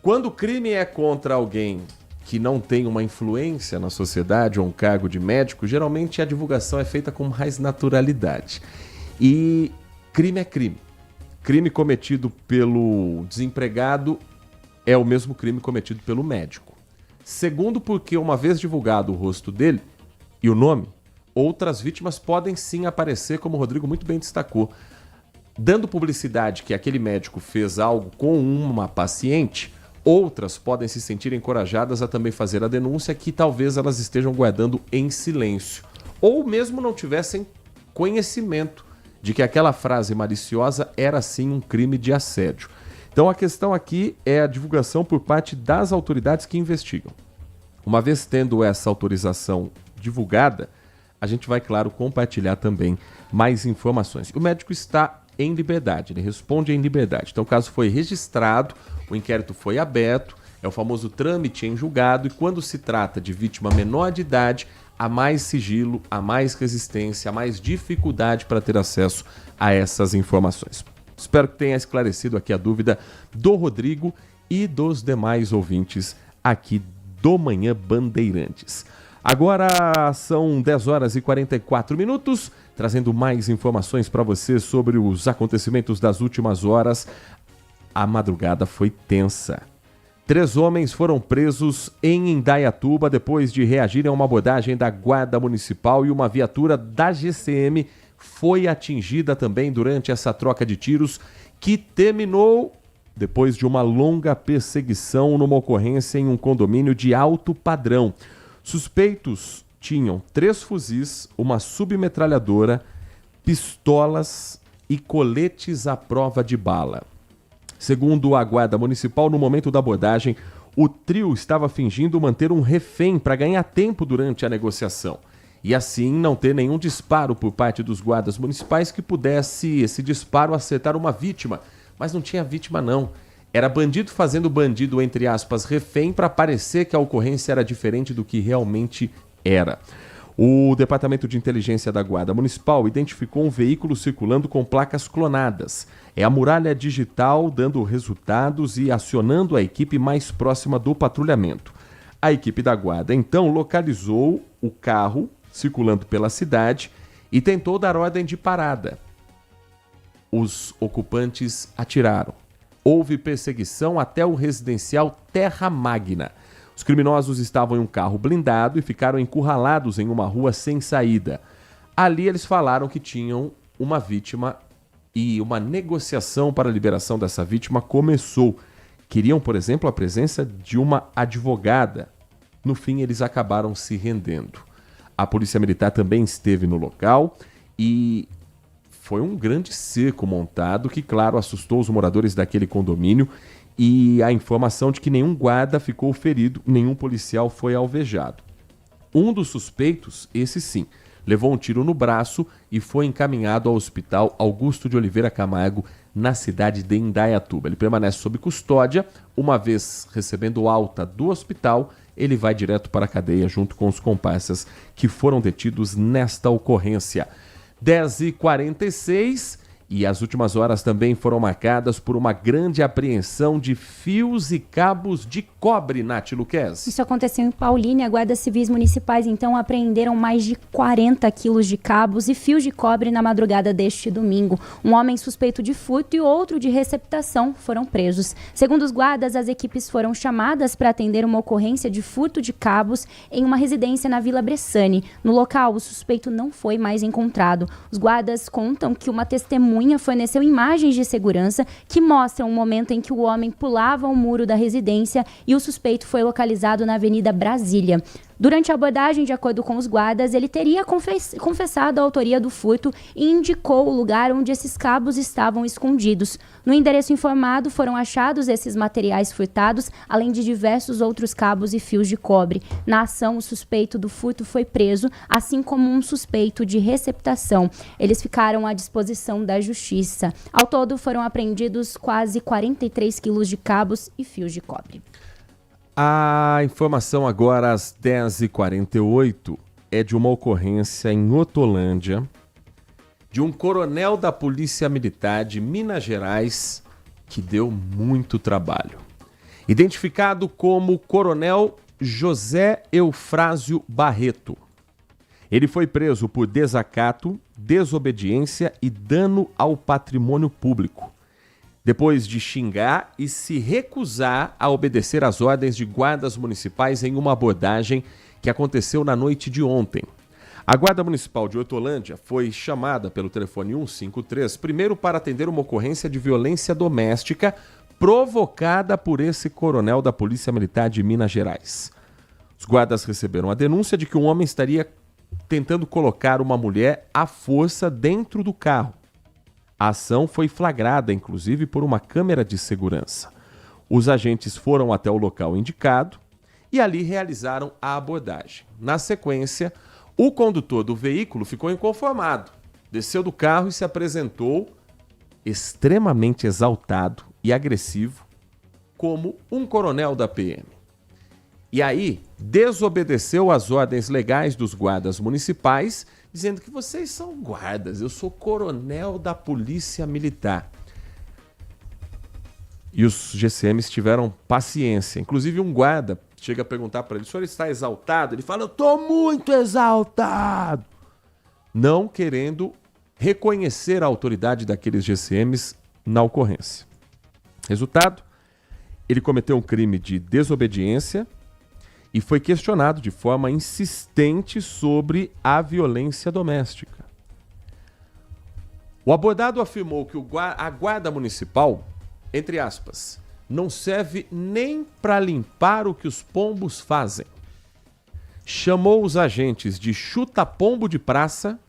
Speaker 4: quando o crime é contra alguém que não tem uma influência na sociedade ou um cargo de médico, geralmente a divulgação é feita com mais naturalidade. E crime é crime. Crime cometido pelo desempregado é o mesmo crime cometido pelo médico. Segundo, porque uma vez divulgado o rosto dele e o nome, outras vítimas podem sim aparecer, como o Rodrigo muito bem destacou. Dando publicidade que aquele médico fez algo com uma paciente, outras podem se sentir encorajadas a também fazer a denúncia que talvez elas estejam guardando em silêncio. Ou mesmo não tivessem conhecimento de que aquela frase maliciosa era sim um crime de assédio. Então a questão aqui é a divulgação por parte das autoridades que investigam. Uma vez tendo essa autorização divulgada, a gente vai, claro, compartilhar também mais informações. O médico está em liberdade, ele responde em liberdade. Então o caso foi registrado, o inquérito foi aberto, é o famoso trâmite em julgado, e quando se trata de vítima menor de idade, há mais sigilo, há mais resistência, há mais dificuldade para ter acesso a essas informações. Espero que tenha esclarecido aqui a dúvida do Rodrigo e dos demais ouvintes aqui do Manhã Bandeirantes. Agora são 10 horas e 44 minutos, trazendo mais informações para você sobre os acontecimentos das últimas horas. A madrugada foi tensa. 3 homens foram presos em Indaiatuba depois de reagirem a uma abordagem da Guarda Municipal, e uma viatura da GCM foi atingida também durante essa troca de tiros, que terminou depois de uma longa perseguição numa ocorrência em um condomínio de alto padrão. Suspeitos tinham 3 fuzis, uma submetralhadora, pistolas e coletes à prova de bala. Segundo a Guarda Municipal, no momento da abordagem, o trio estava fingindo manter um refém para ganhar tempo durante a negociação e assim não ter nenhum disparo por parte dos guardas municipais que pudesse esse disparo acertar uma vítima. Mas não tinha vítima não. Era bandido fazendo bandido, entre aspas, refém, para parecer que a ocorrência era diferente do que realmente era. O Departamento de Inteligência da Guarda Municipal identificou um veículo circulando com placas clonadas. É a muralha digital dando resultados e acionando a equipe mais próxima do patrulhamento. A equipe da Guarda, então, localizou o carro circulando pela cidade e tentou dar ordem de parada. Os ocupantes atiraram. Houve perseguição até o residencial Terra Magna. Os criminosos estavam em um carro blindado e ficaram encurralados em uma rua sem saída. Ali eles falaram que tinham uma vítima e uma negociação para a liberação dessa vítima começou. Queriam, por exemplo, a presença de uma advogada. No fim, eles acabaram se rendendo. A Polícia Militar também esteve no local e foi um grande cerco montado que, claro, assustou os moradores daquele condomínio, e a informação de que nenhum guarda ficou ferido, nenhum policial foi alvejado. Um dos suspeitos, esse sim, levou um tiro no braço e foi encaminhado ao Hospital Augusto de Oliveira Camargo, na cidade de Indaiatuba. Ele permanece sob custódia. Uma vez recebendo alta do hospital, ele vai direto para a cadeia junto com os comparsas que foram detidos nesta ocorrência. 10h46, e as últimas horas também foram marcadas por uma grande apreensão de fios e cabos de cobre, Nath Luquez.
Speaker 6: Isso aconteceu em Paulínia. Guardas civis municipais, então, apreenderam mais de 40 quilos de cabos e fios de cobre na madrugada deste domingo. Um homem suspeito de furto e outro de receptação foram presos. Segundo os guardas, as equipes foram chamadas para atender uma ocorrência de furto de cabos em uma residência na Vila Bressani. No local, o suspeito não foi mais encontrado. Os guardas contam que uma testemunha forneceu imagens de segurança que mostram o momento em que o homem pulava o muro da residência e o suspeito foi localizado na Avenida Brasília. Durante a abordagem, de acordo com os guardas, ele teria confessado a autoria do furto e indicou o lugar onde esses cabos estavam escondidos. No endereço informado, foram achados esses materiais furtados, além de diversos outros cabos e fios de cobre. Na ação, o suspeito do furto foi preso, assim como um suspeito de receptação. Eles ficaram à disposição da Justiça. Ao todo, foram apreendidos quase 43 quilos de cabos e fios de cobre.
Speaker 4: A informação agora às 10h48 é de uma ocorrência em Hortolândia de um coronel da Polícia Militar de Minas Gerais que deu muito trabalho. Identificado como Coronel José Eufrásio Barreto. Ele foi preso por desacato, desobediência e dano ao patrimônio público, depois de xingar e se recusar a obedecer às ordens de guardas municipais em uma abordagem que aconteceu na noite de ontem. A Guarda Municipal de Hortolândia foi chamada pelo telefone 153, primeiro para atender uma ocorrência de violência doméstica provocada por esse coronel da Polícia Militar de Minas Gerais. Os guardas receberam a denúncia de que um homem estaria tentando colocar uma mulher à força dentro do carro. A ação foi flagrada, inclusive, por uma câmera de segurança. Os agentes foram até o local indicado e ali realizaram a abordagem. Na sequência, o condutor do veículo ficou inconformado, desceu do carro e se apresentou extremamente exaltado e agressivo como um coronel da PM. E aí, desobedeceu às ordens legais dos guardas municipais, dizendo que vocês são guardas, eu sou coronel da Polícia Militar. E os GCMs tiveram paciência. Inclusive um guarda chega a perguntar para ele, o senhor está exaltado? Ele fala, eu estou muito exaltado. Não querendo reconhecer a autoridade daqueles GCMs na ocorrência. Resultado, ele cometeu um crime de desobediência e foi questionado de forma insistente sobre a violência doméstica. O abordado afirmou que a Guarda Municipal, entre aspas, não serve nem para limpar o que os pombos fazem. Chamou os agentes de chuta-pombo de praça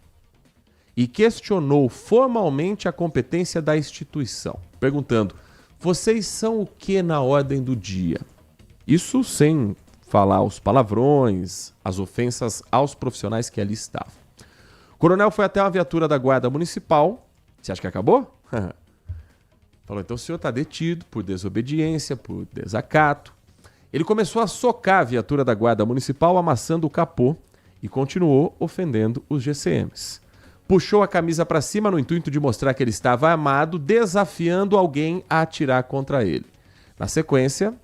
Speaker 4: e questionou formalmente a competência da instituição, perguntando, vocês são o que na ordem do dia? Isso sem falar os palavrões, as ofensas aos profissionais que ali estavam. O coronel foi até uma viatura da Guarda Municipal. Você acha que acabou? Falou, então o senhor está detido por desobediência, por desacato. Ele começou a socar a viatura da Guarda Municipal, amassando o capô e continuou ofendendo os GCMs. Puxou a camisa para cima no intuito de mostrar que ele estava armado, desafiando alguém a atirar contra ele. Na sequência,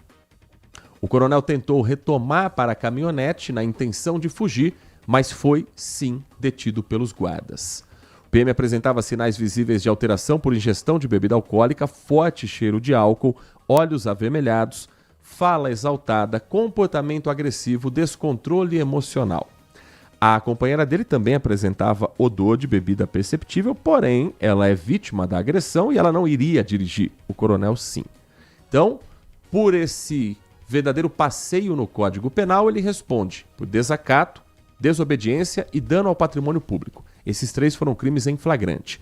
Speaker 4: o coronel tentou retomar para a caminhonete na intenção de fugir, mas foi, sim, detido pelos guardas. O PM apresentava sinais visíveis de alteração por ingestão de bebida alcoólica, forte cheiro de álcool, olhos avermelhados, fala exaltada, comportamento agressivo, descontrole emocional. A companheira dele também apresentava odor de bebida perceptível, porém ela é vítima da agressão e ela não iria dirigir. O coronel sim. Então, por esse verdadeiro passeio no Código Penal, ele responde por desacato, desobediência e dano ao patrimônio público. Esses 3 foram crimes em flagrante.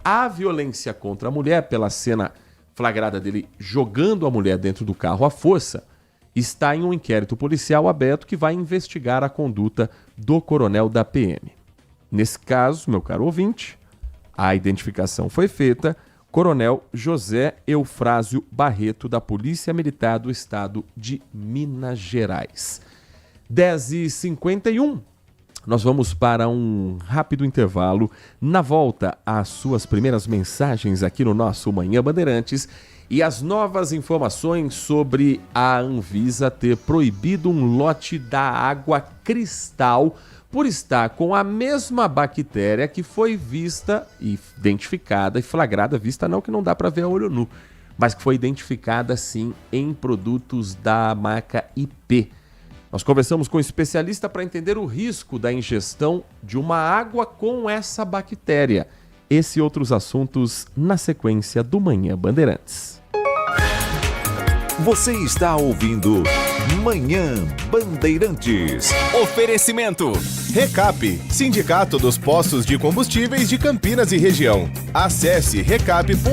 Speaker 4: A violência contra a mulher, pela cena flagrada dele jogando a mulher dentro do carro à força, está em um inquérito policial aberto que vai investigar a conduta do coronel da PM. Nesse caso, meu caro ouvinte, a identificação foi feita, Coronel José Eufrásio Barreto, da Polícia Militar do Estado de Minas Gerais. 10h51, nós vamos para um rápido intervalo. Na volta, as suas primeiras mensagens aqui no nosso Manhã Bandeirantes e as novas informações sobre a Anvisa ter proibido um lote da água Cristal por estar com a mesma bactéria que foi vista e identificada e flagrada, vista não que não dá para ver a olho nu, mas que foi identificada sim em produtos da marca IP. Nós conversamos com um especialista para entender o risco da ingestão de uma água com essa bactéria. Esse e outros assuntos na sequência do Manhã Bandeirantes.
Speaker 1: Você está ouvindo Manhã Bandeirantes.
Speaker 3: Oferecimento. Recap, Sindicato dos Postos de Combustíveis de Campinas e Região. Acesse recap.org.br.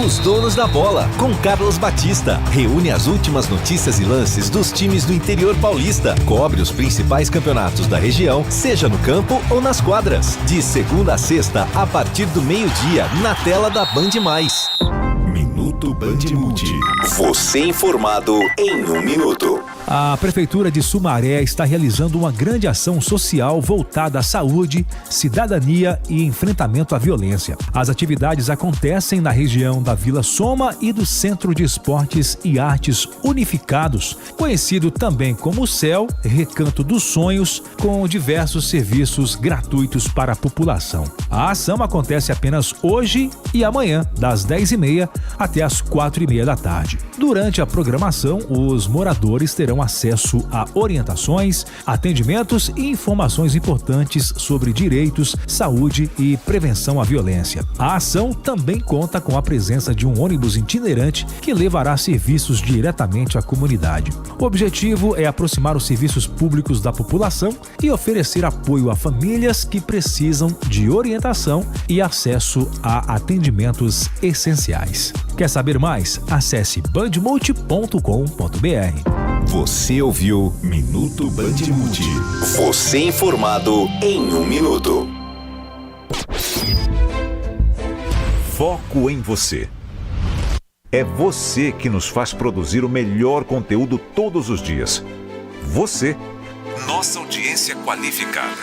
Speaker 1: Os Donos da Bola, com Carlos Batista. Reúne as últimas notícias e lances dos times do interior paulista. Cobre os principais campeonatos da região, seja no campo ou nas quadras. De segunda a sexta, a partir do meio-dia, na tela da Band+. Minuto Band Multi. Você informado em 1 minuto.
Speaker 10: A Prefeitura de Sumaré está realizando uma grande ação social voltada à saúde, cidadania e enfrentamento à violência. As atividades acontecem na região da Vila Soma e do Centro de Esportes e Artes Unificados, conhecido também como CEL, Recanto dos Sonhos, com diversos serviços gratuitos para a população. A ação acontece apenas hoje e amanhã, das 10h30 até as 4h30 da tarde. Durante a programação, os moradores terão acesso a orientações, atendimentos e informações importantes sobre direitos, saúde e prevenção à violência. A ação também conta com a presença de um ônibus itinerante que levará serviços diretamente à comunidade. O objetivo é aproximar os serviços públicos da população e oferecer apoio a famílias que precisam de orientação e acesso a atendimentos essenciais. Quer saber mais? Acesse bandmulti.com.br.
Speaker 1: Você ouviu Minuto Bandmulti. Você informado em 1 minuto.
Speaker 12: Foco em você. É você que nos faz produzir o melhor conteúdo todos os dias. Você, nossa audiência qualificada.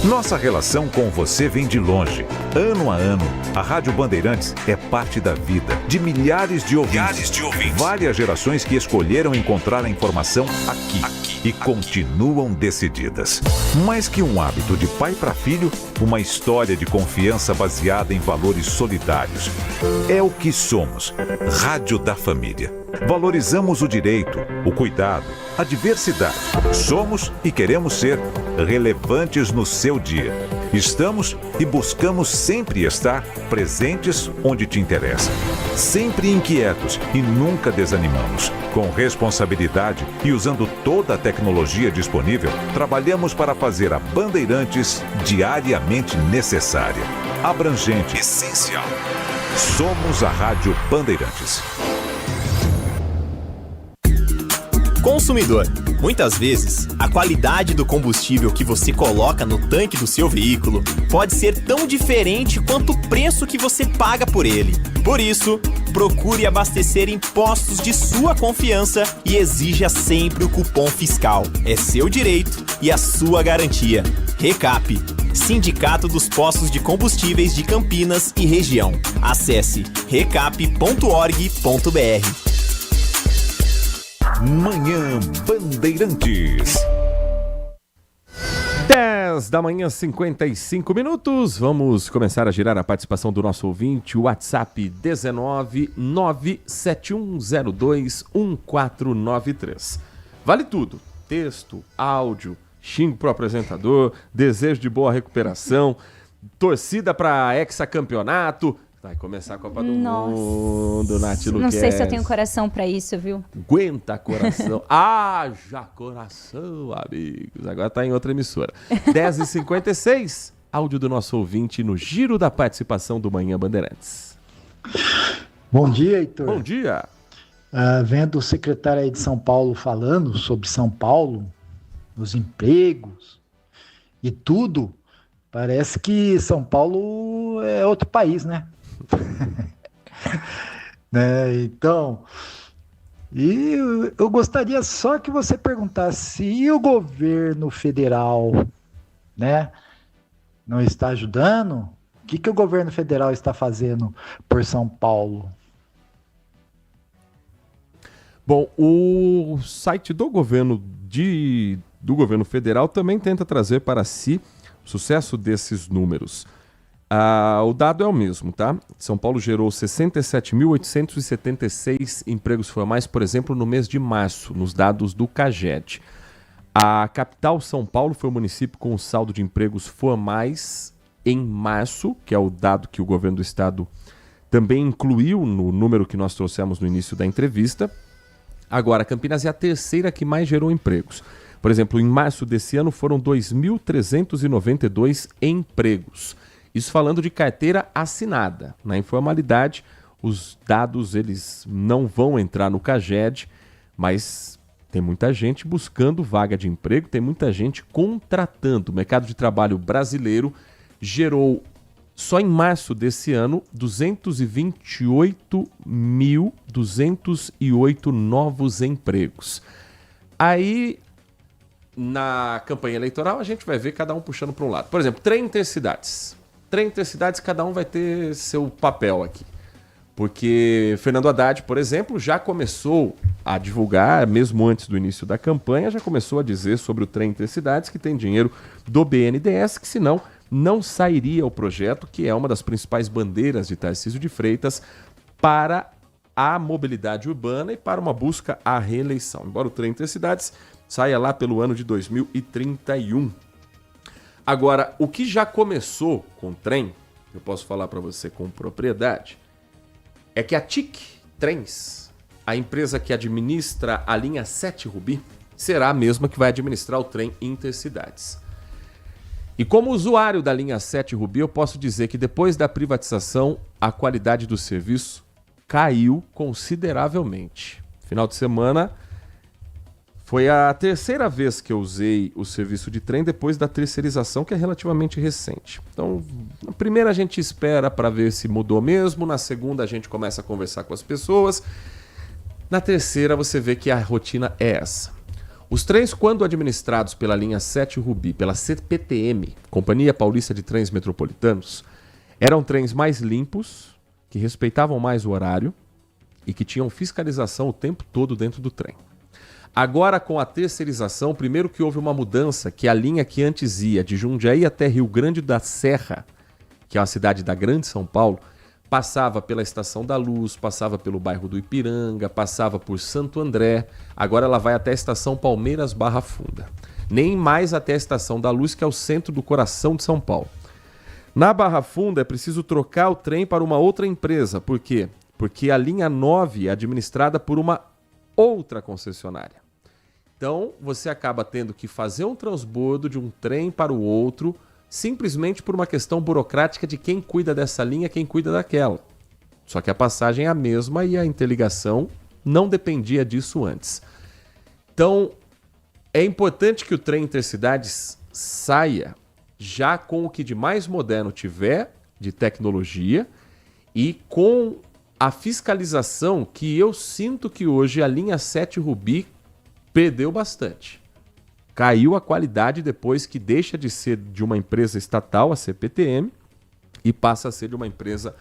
Speaker 12: Nossa relação com você vem de longe. Ano a ano, a Rádio Bandeirantes é parte da vida de milhares de ouvintes. Várias gerações que escolheram encontrar a informação aqui e continuam decididas. Mais que um hábito de pai para filho, uma história de confiança baseada em valores solidários. É o que somos. Rádio da Família. Valorizamos o direito, o cuidado, a diversidade. Somos e queremos ser relevantes no seu dia. Estamos e buscamos sempre estar presentes onde te interessa. Sempre inquietos e nunca desanimamos. Com responsabilidade e usando toda a tecnologia disponível, trabalhamos para fazer a Bandeirantes diariamente necessária, abrangente, essencial. Somos a Rádio Bandeirantes.
Speaker 11: Consumidor, muitas vezes, a qualidade do combustível que você coloca no tanque do seu veículo pode ser tão diferente quanto o preço que você paga por ele. Por isso, procure abastecer em postos de sua confiança e exija sempre o cupom fiscal. É seu direito e a sua garantia. Recap, Sindicato dos Postos de Combustíveis de Campinas e Região. Acesse recap.org.br.
Speaker 12: Manhã Bandeirantes.
Speaker 4: 10 da manhã, 55 minutos. Vamos começar a girar a participação do nosso ouvinte. O WhatsApp 19971021493. Vale tudo. Texto, áudio, xingo pro apresentador, desejo de boa recuperação, torcida para hexacampeonato. Vai começar a Copa do Mundo, Nath Luquez.
Speaker 6: Não sei se eu tenho coração pra isso, viu?
Speaker 4: Aguenta coração. Haja coração, amigos. Agora tá em outra emissora. 10h56, áudio do nosso ouvinte no giro da participação do Manhã Bandeirantes.
Speaker 14: Bom dia, Heitor.
Speaker 4: Bom dia.
Speaker 14: Vendo o secretário aí de São Paulo falando sobre São Paulo, os empregos e tudo, parece que São Paulo é outro país, né? Né? Então, e eu gostaria só que você perguntasse se o governo federal, né, não está ajudando, o que o governo federal está fazendo por São Paulo?
Speaker 4: Bom, o site do governo federal também tenta trazer para si o sucesso desses números. O dado é o mesmo, tá? São Paulo gerou 67.876 empregos formais, por exemplo, no mês de março, nos dados do CAGED. A capital, São Paulo, foi o município com o saldo de empregos formais em março, que é o dado que o governo do estado também incluiu no número que nós trouxemos no início da entrevista. Agora, Campinas é a terceira que mais gerou empregos. Por exemplo, em março desse ano foram 2.392 empregos. Isso falando de carteira assinada. Na informalidade, os dados eles não vão entrar no CAGED, mas tem muita gente buscando vaga de emprego, tem muita gente contratando. O mercado de trabalho brasileiro gerou, só em março desse ano, 228.208 novos empregos. Aí, na campanha eleitoral, a gente vai ver cada um puxando para um lado. Por exemplo, 3 intercidades. 3 intercidades, cada um vai ter seu papel aqui. Porque Fernando Haddad, por exemplo, já começou a divulgar, mesmo antes do início da campanha, já começou a dizer sobre o trem intercidades que tem dinheiro do BNDES, que senão não sairia o projeto, que é uma das principais bandeiras de Tarcísio de Freitas, para à mobilidade urbana e para uma busca à reeleição. Embora o trem Intercidades saia lá pelo ano de 2031. Agora, o que já começou com o trem, eu posso falar para você com propriedade, é que a TIC Trens, a empresa que administra a linha 7 Rubi, será a mesma que vai administrar o trem Intercidades. E como usuário da linha 7 Rubi, eu posso dizer que depois da privatização, a qualidade do serviço caiu consideravelmente. Final de semana foi a terceira vez que eu usei o serviço de trem depois da terceirização, que é relativamente recente. Então, na primeira a gente espera para ver se mudou mesmo, na segunda a gente começa a conversar com as pessoas, na terceira você vê que a rotina é essa. Os trens, quando administrados pela linha 7 Rubi, pela CPTM, Companhia Paulista de Trens Metropolitanos, eram trens mais limpos, que respeitavam mais o horário e que tinham fiscalização o tempo todo dentro do trem. Agora, com a terceirização, primeiro que houve uma mudança, que a linha que antes ia de Jundiaí até Rio Grande da Serra, que é uma cidade da Grande São Paulo, passava pela Estação da Luz, passava pelo bairro do Ipiranga, passava por Santo André, agora ela vai até a Estação Palmeiras Barra Funda. Nem mais até a Estação da Luz, que é o centro do coração de São Paulo. Na Barra Funda é preciso trocar o trem para uma outra empresa. Por quê? Porque a linha 9 é administrada por uma outra concessionária. Então, você acaba tendo que fazer um transbordo de um trem para o outro, simplesmente por uma questão burocrática de quem cuida dessa linha, quem cuida daquela. Só que a passagem é a mesma e a interligação não dependia disso antes. Então, é importante que o trem Intercidades saia já com o que de mais moderno tiver, de tecnologia, e com a fiscalização que eu sinto que hoje a linha 7 Rubi perdeu bastante. Caiu a qualidade depois que deixa de ser de uma empresa estatal, a CPTM, e passa a ser de uma empresa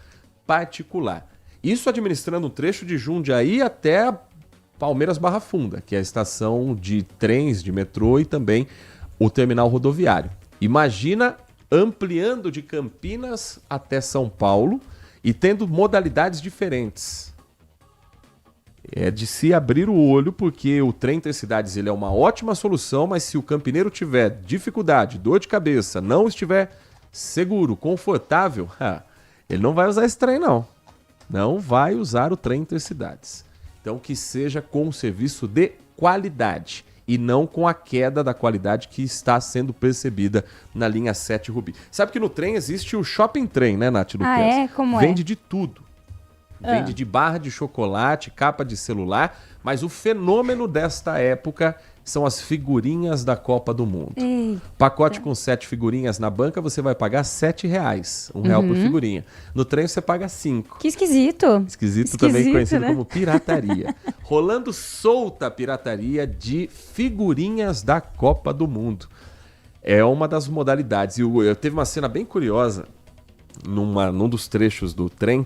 Speaker 4: particular. Isso administrando um trecho de Jundiaí até Palmeiras Barra Funda, que é a estação de trens, de metrô e também o terminal rodoviário. Imagina ampliando de Campinas até São Paulo e tendo modalidades diferentes. É de se abrir o olho, porque o trem Intercidades ele é uma ótima solução, mas se o campineiro tiver dificuldade, dor de cabeça, não estiver seguro, confortável, ele não vai usar esse trem não. Não vai usar o trem Intercidades. Então que seja com um serviço de qualidade e não com a queda da qualidade que está sendo percebida na linha 7 Rubi. Sabe que no trem existe o Shopping Trem, né, Nath Luquez?
Speaker 6: Ah, é? Como
Speaker 4: Vende de tudo. Vende de barra de chocolate, capa de celular, mas o fenômeno desta época são as figurinhas da Copa do Mundo.
Speaker 6: Eita.
Speaker 4: Pacote com 7 figurinhas na banca, você vai pagar R$7, R$1 por figurinha. No trem você paga 5.
Speaker 6: Que esquisito.
Speaker 4: Esquisito também conhecido, né? Como pirataria. Rolando solta a pirataria de figurinhas da Copa do Mundo. É uma das modalidades. E eu teve uma cena bem curiosa num dos trechos do trem,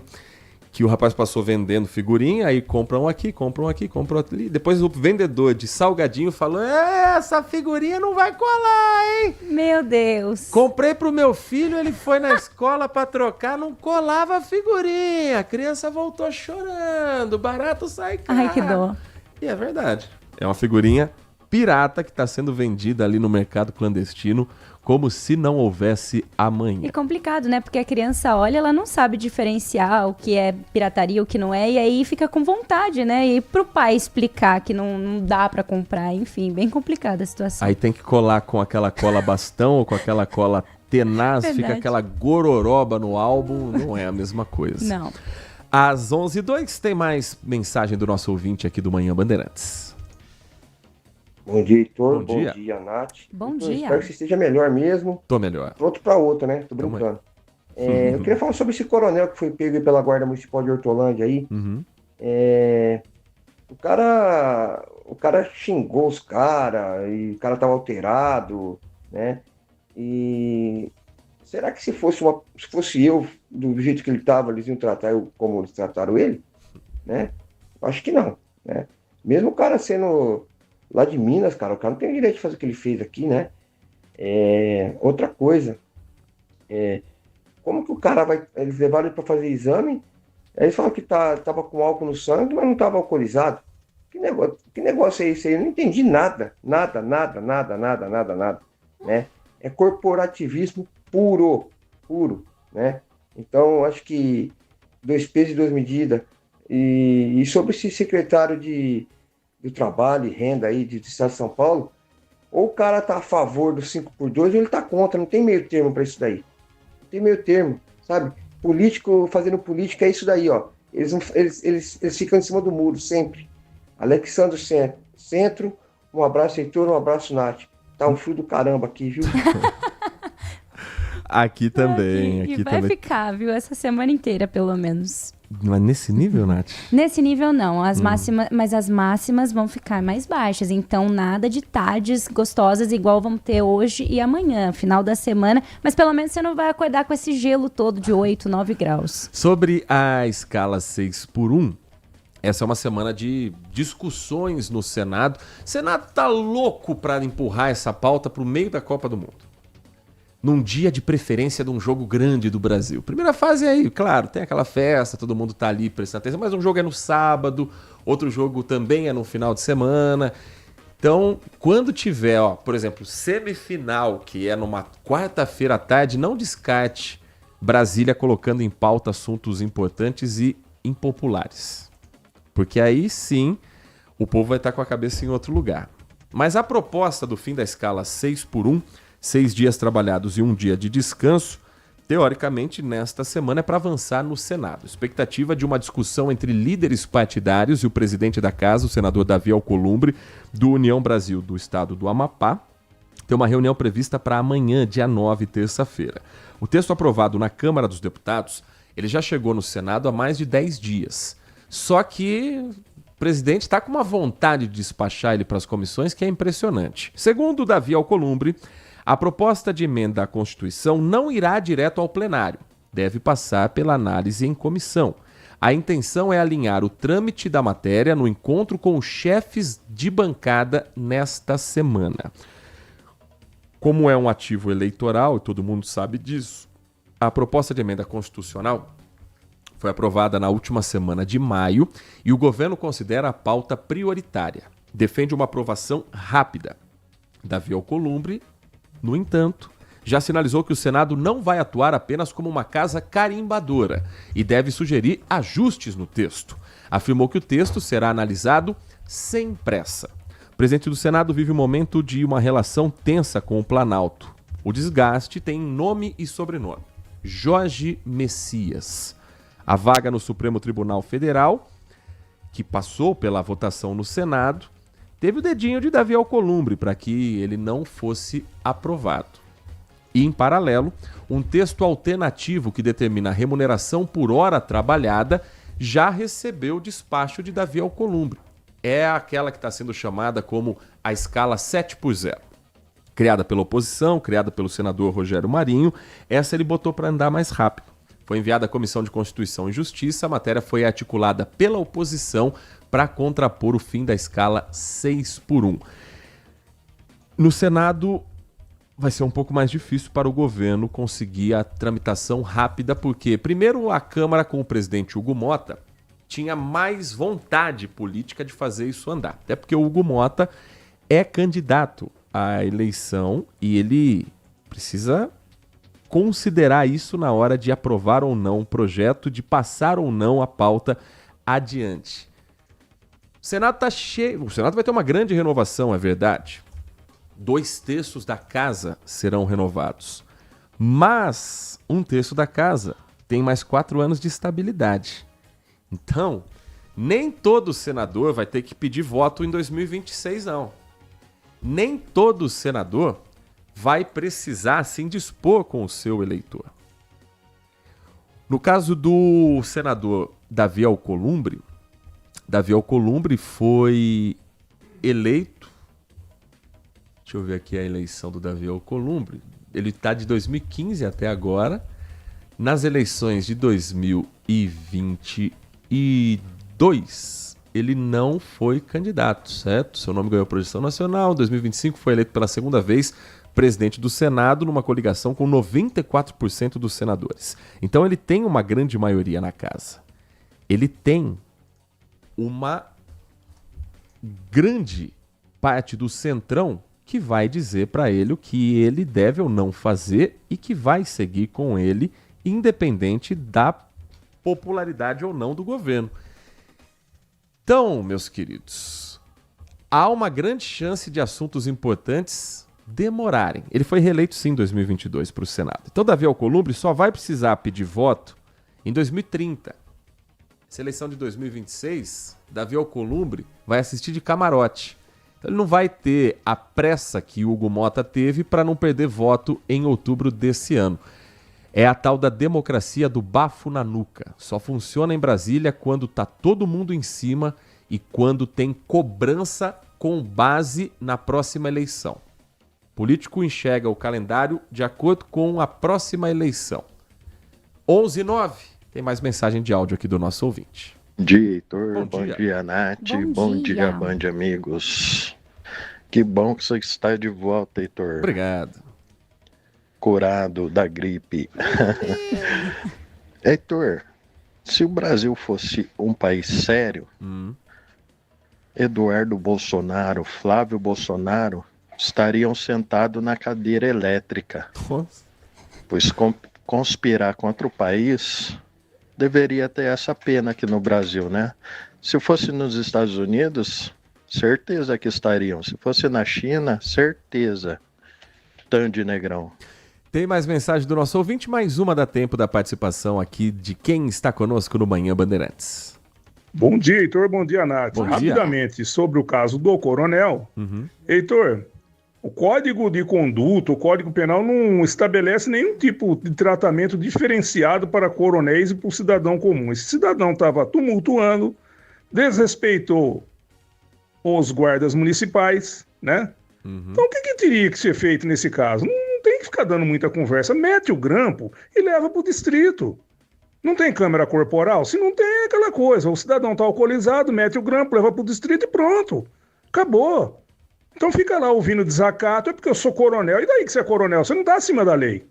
Speaker 4: que o rapaz passou vendendo figurinha, aí compram aqui, compram ali. Depois o vendedor de salgadinho falou, essa figurinha não vai colar, hein?
Speaker 6: Meu Deus.
Speaker 4: Comprei pro meu filho, ele foi na escola pra trocar, não colava a figurinha. A criança voltou chorando, barato sai caro.
Speaker 6: Ai, que dó.
Speaker 4: E é verdade. É uma figurinha pirata que está sendo vendida ali no mercado clandestino, como se não houvesse amanhã.
Speaker 6: É complicado, né? Porque a criança olha, ela não sabe diferenciar o que é pirataria, o que não é, e aí fica com vontade, né? E pro pai explicar que não dá pra comprar, enfim, bem complicada a situação.
Speaker 4: Aí tem que colar com aquela cola bastão ou com aquela cola tenaz,
Speaker 6: Verdade.
Speaker 4: fica aquela gororoba no álbum, não é a mesma coisa.
Speaker 6: Não.
Speaker 4: Às 11h02 tem mais mensagem do nosso ouvinte aqui do Manhã Bandeirantes.
Speaker 15: Bom dia, Heitor.
Speaker 4: Bom dia.
Speaker 15: Bom dia, Nath.
Speaker 6: Bom
Speaker 15: Heitor,
Speaker 6: dia.
Speaker 15: Espero que você esteja melhor mesmo.
Speaker 4: Tô melhor.
Speaker 15: Pronto para outra, né? Tô brincando. Eu queria falar sobre esse coronel que foi pego aí pela Guarda Municipal de Hortolândia aí. O cara xingou os caras e o cara tava alterado, né? E será que se fosse eu, do jeito que ele tava, eles iam tratar eu como eles trataram ele? Né? Acho que não, né? Mesmo o cara sendo lá de Minas, cara, o cara não tem direito de fazer o que ele fez aqui, né? Outra coisa, como que o cara vai... Eles levaram ele para fazer exame Aí ele fala que tava com álcool no sangue, mas não estava alcoolizado. Que negócio é esse aí? Eu não entendi nada, nada, né? É corporativismo puro, né? Então, acho que 2 pesos e 2 medidas. E sobre esse secretário do Trabalho e Renda aí do Estado de São Paulo, ou o cara tá a favor do 5x2 ou ele tá contra, não tem meio termo para isso daí. Não tem meio termo, sabe? Político fazendo política é isso daí, ó. Eles ficam em cima do muro, sempre. Alexandre Centro, um abraço, Heitor, um abraço, Nath. Tá um frio do caramba aqui, viu?
Speaker 4: Aqui também.
Speaker 6: E vai ficar, viu? Essa semana inteira, pelo menos.
Speaker 4: Mas nesse nível, Nath?
Speaker 6: Nesse nível, não. Mas as máximas vão ficar mais baixas. Então, nada de tardes gostosas igual vamos ter hoje e amanhã, final da semana. Mas pelo menos você não vai acordar com esse gelo todo de 8, 9 graus.
Speaker 4: Sobre a escala 6x1, essa é uma semana de discussões no Senado. O Senado tá louco para empurrar essa pauta para o meio da Copa do Mundo. Num dia de preferência de um jogo grande do Brasil. Primeira fase aí, claro, tem aquela festa, todo mundo tá ali prestando atenção, mas um jogo é no sábado, outro jogo também é no final de semana. Então, quando tiver, por exemplo, semifinal, que é numa quarta-feira à tarde, não descarte Brasília colocando em pauta assuntos importantes e impopulares. Porque aí sim, o povo vai estar com a cabeça em outro lugar. Mas a proposta do fim da escala 6x1, 6 dias trabalhados e 1 dia de descanso, teoricamente, nesta semana é para avançar no Senado. Expectativa de uma discussão entre líderes partidários e o presidente da casa, o senador Davi Alcolumbre, do União Brasil do estado do Amapá. Tem uma reunião prevista para amanhã, dia 9, terça-feira. O texto aprovado na Câmara dos Deputados, ele já chegou no Senado há mais de 10 dias. Só que o presidente está com uma vontade de despachar ele para as comissões que é impressionante. Segundo Davi Alcolumbre, a proposta de emenda à Constituição não irá direto ao plenário. Deve passar pela análise em comissão. A intenção é alinhar o trâmite da matéria no encontro com os chefes de bancada nesta semana. Como é um ativo eleitoral, e todo mundo sabe disso, a proposta de emenda constitucional foi aprovada na última semana de maio e o governo considera a pauta prioritária. Defende uma aprovação rápida. Davi Alcolumbre, no entanto, já sinalizou que o Senado não vai atuar apenas como uma casa carimbadora e deve sugerir ajustes no texto. Afirmou que o texto será analisado sem pressa. O presidente do Senado vive um momento de uma relação tensa com o Planalto. O desgaste tem nome e sobrenome: Jorge Messias. A vaga no Supremo Tribunal Federal, que passou pela votação no Senado, teve o dedinho de Davi Alcolumbre para que ele não fosse aprovado. E, em paralelo, um texto alternativo que determina a remuneração por hora trabalhada já recebeu o despacho de Davi Alcolumbre. É aquela que está sendo chamada como a escala 7x0. Criada pela oposição, criada pelo senador Rogério Marinho, essa ele botou para andar mais rápido. Foi enviada à Comissão de Constituição e Justiça, a matéria foi articulada pela oposição para contrapor o fim da escala 6x1. No Senado, vai ser um pouco mais difícil para o governo conseguir a tramitação rápida, porque, primeiro, a Câmara, com o presidente Hugo Mota, tinha mais vontade política de fazer isso andar. Até porque o Hugo Mota é candidato à eleição e ele precisa considerar isso na hora de aprovar ou não o projeto, de passar ou não a pauta adiante. O Senado está cheio. O Senado vai ter uma grande renovação, é verdade. 2/3 da casa serão renovados. Mas 1/3 da casa tem mais 4 anos de estabilidade. Então, nem todo senador vai ter que pedir voto em 2026, não. Nem todo senador vai precisar assim dispor com o seu eleitor. No caso do senador Davi Alcolumbre foi eleito. Deixa eu ver aqui a eleição do Davi Alcolumbre. Ele está de 2015 até agora. Nas eleições de 2022, ele não foi candidato, certo? Seu nome ganhou projeção nacional. Em 2025 foi eleito pela segunda vez presidente do Senado numa coligação com 94% dos senadores. Então ele tem uma grande maioria na casa. ele tem uma grande parte do centrão que vai dizer para ele o que ele deve ou não fazer e que vai seguir com ele, independente da popularidade ou não do governo. Então, meus queridos, há uma grande chance de assuntos importantes demorarem. Ele foi reeleito sim em 2022 para o Senado. Então, Davi Alcolumbre só vai precisar pedir voto em 2030. Essa eleição de 2026, Davi Alcolumbre vai assistir de camarote. Então, ele não vai ter a pressa que Hugo Mota teve para não perder voto em outubro desse ano. É a tal da democracia do bafo na nuca. Só funciona em Brasília quando tá todo mundo em cima e quando tem cobrança com base na próxima eleição. O político enxerga o calendário de acordo com a próxima eleição. 11h09. Tem mais mensagem de áudio aqui do nosso ouvinte.
Speaker 16: Bom dia, Heitor. Bom dia, Nath. Bom dia, Band amigos. Que bom que você está de volta, Heitor.
Speaker 4: Obrigado.
Speaker 16: Curado da gripe. Heitor, se o Brasil fosse um país sério, Eduardo Bolsonaro, Flávio Bolsonaro estariam sentados na cadeira elétrica.
Speaker 4: Nossa.
Speaker 16: Pois conspirar contra o país deveria ter essa pena aqui no Brasil, né? Se fosse nos Estados Unidos, certeza que estariam. Se fosse na China, certeza. Tandy Negrão.
Speaker 4: Tem mais mensagem do nosso ouvinte, mais uma dá tempo da participação aqui de quem está conosco no Manhã Bandeirantes.
Speaker 17: Bom dia, Heitor. Bom dia, Nath. Rapidamente, sobre o caso do coronel. Heitor, o Código de Conduta, o Código Penal não estabelece nenhum tipo de tratamento diferenciado para coronéis e para o cidadão comum. Esse cidadão estava tumultuando, desrespeitou os guardas municipais, né? Então o que teria que ser feito nesse caso? Não tem que ficar dando muita conversa. Mete o grampo e leva para o distrito. Não tem câmera corporal? Se não tem, é aquela coisa. O cidadão está alcoolizado, mete o grampo, leva para o distrito e pronto. Acabou. Então fica lá ouvindo desacato, é porque eu sou coronel. E daí que você é coronel? Você não está acima da lei.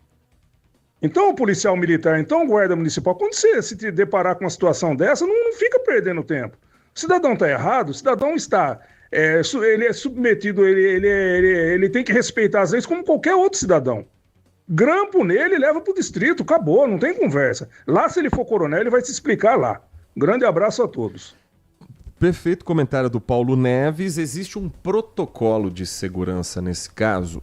Speaker 17: Então o policial militar, então o guarda municipal, quando você se deparar com uma situação dessa, não fica perdendo tempo. O cidadão está errado, o cidadão está... ele é submetido, ele tem que respeitar as leis como qualquer outro cidadão. Grampo nele, leva para o distrito, acabou, não tem conversa. Lá, se ele for coronel, ele vai se explicar lá. Grande abraço a todos.
Speaker 4: Perfeito comentário do Paulo Neves. Existe um protocolo de segurança nesse caso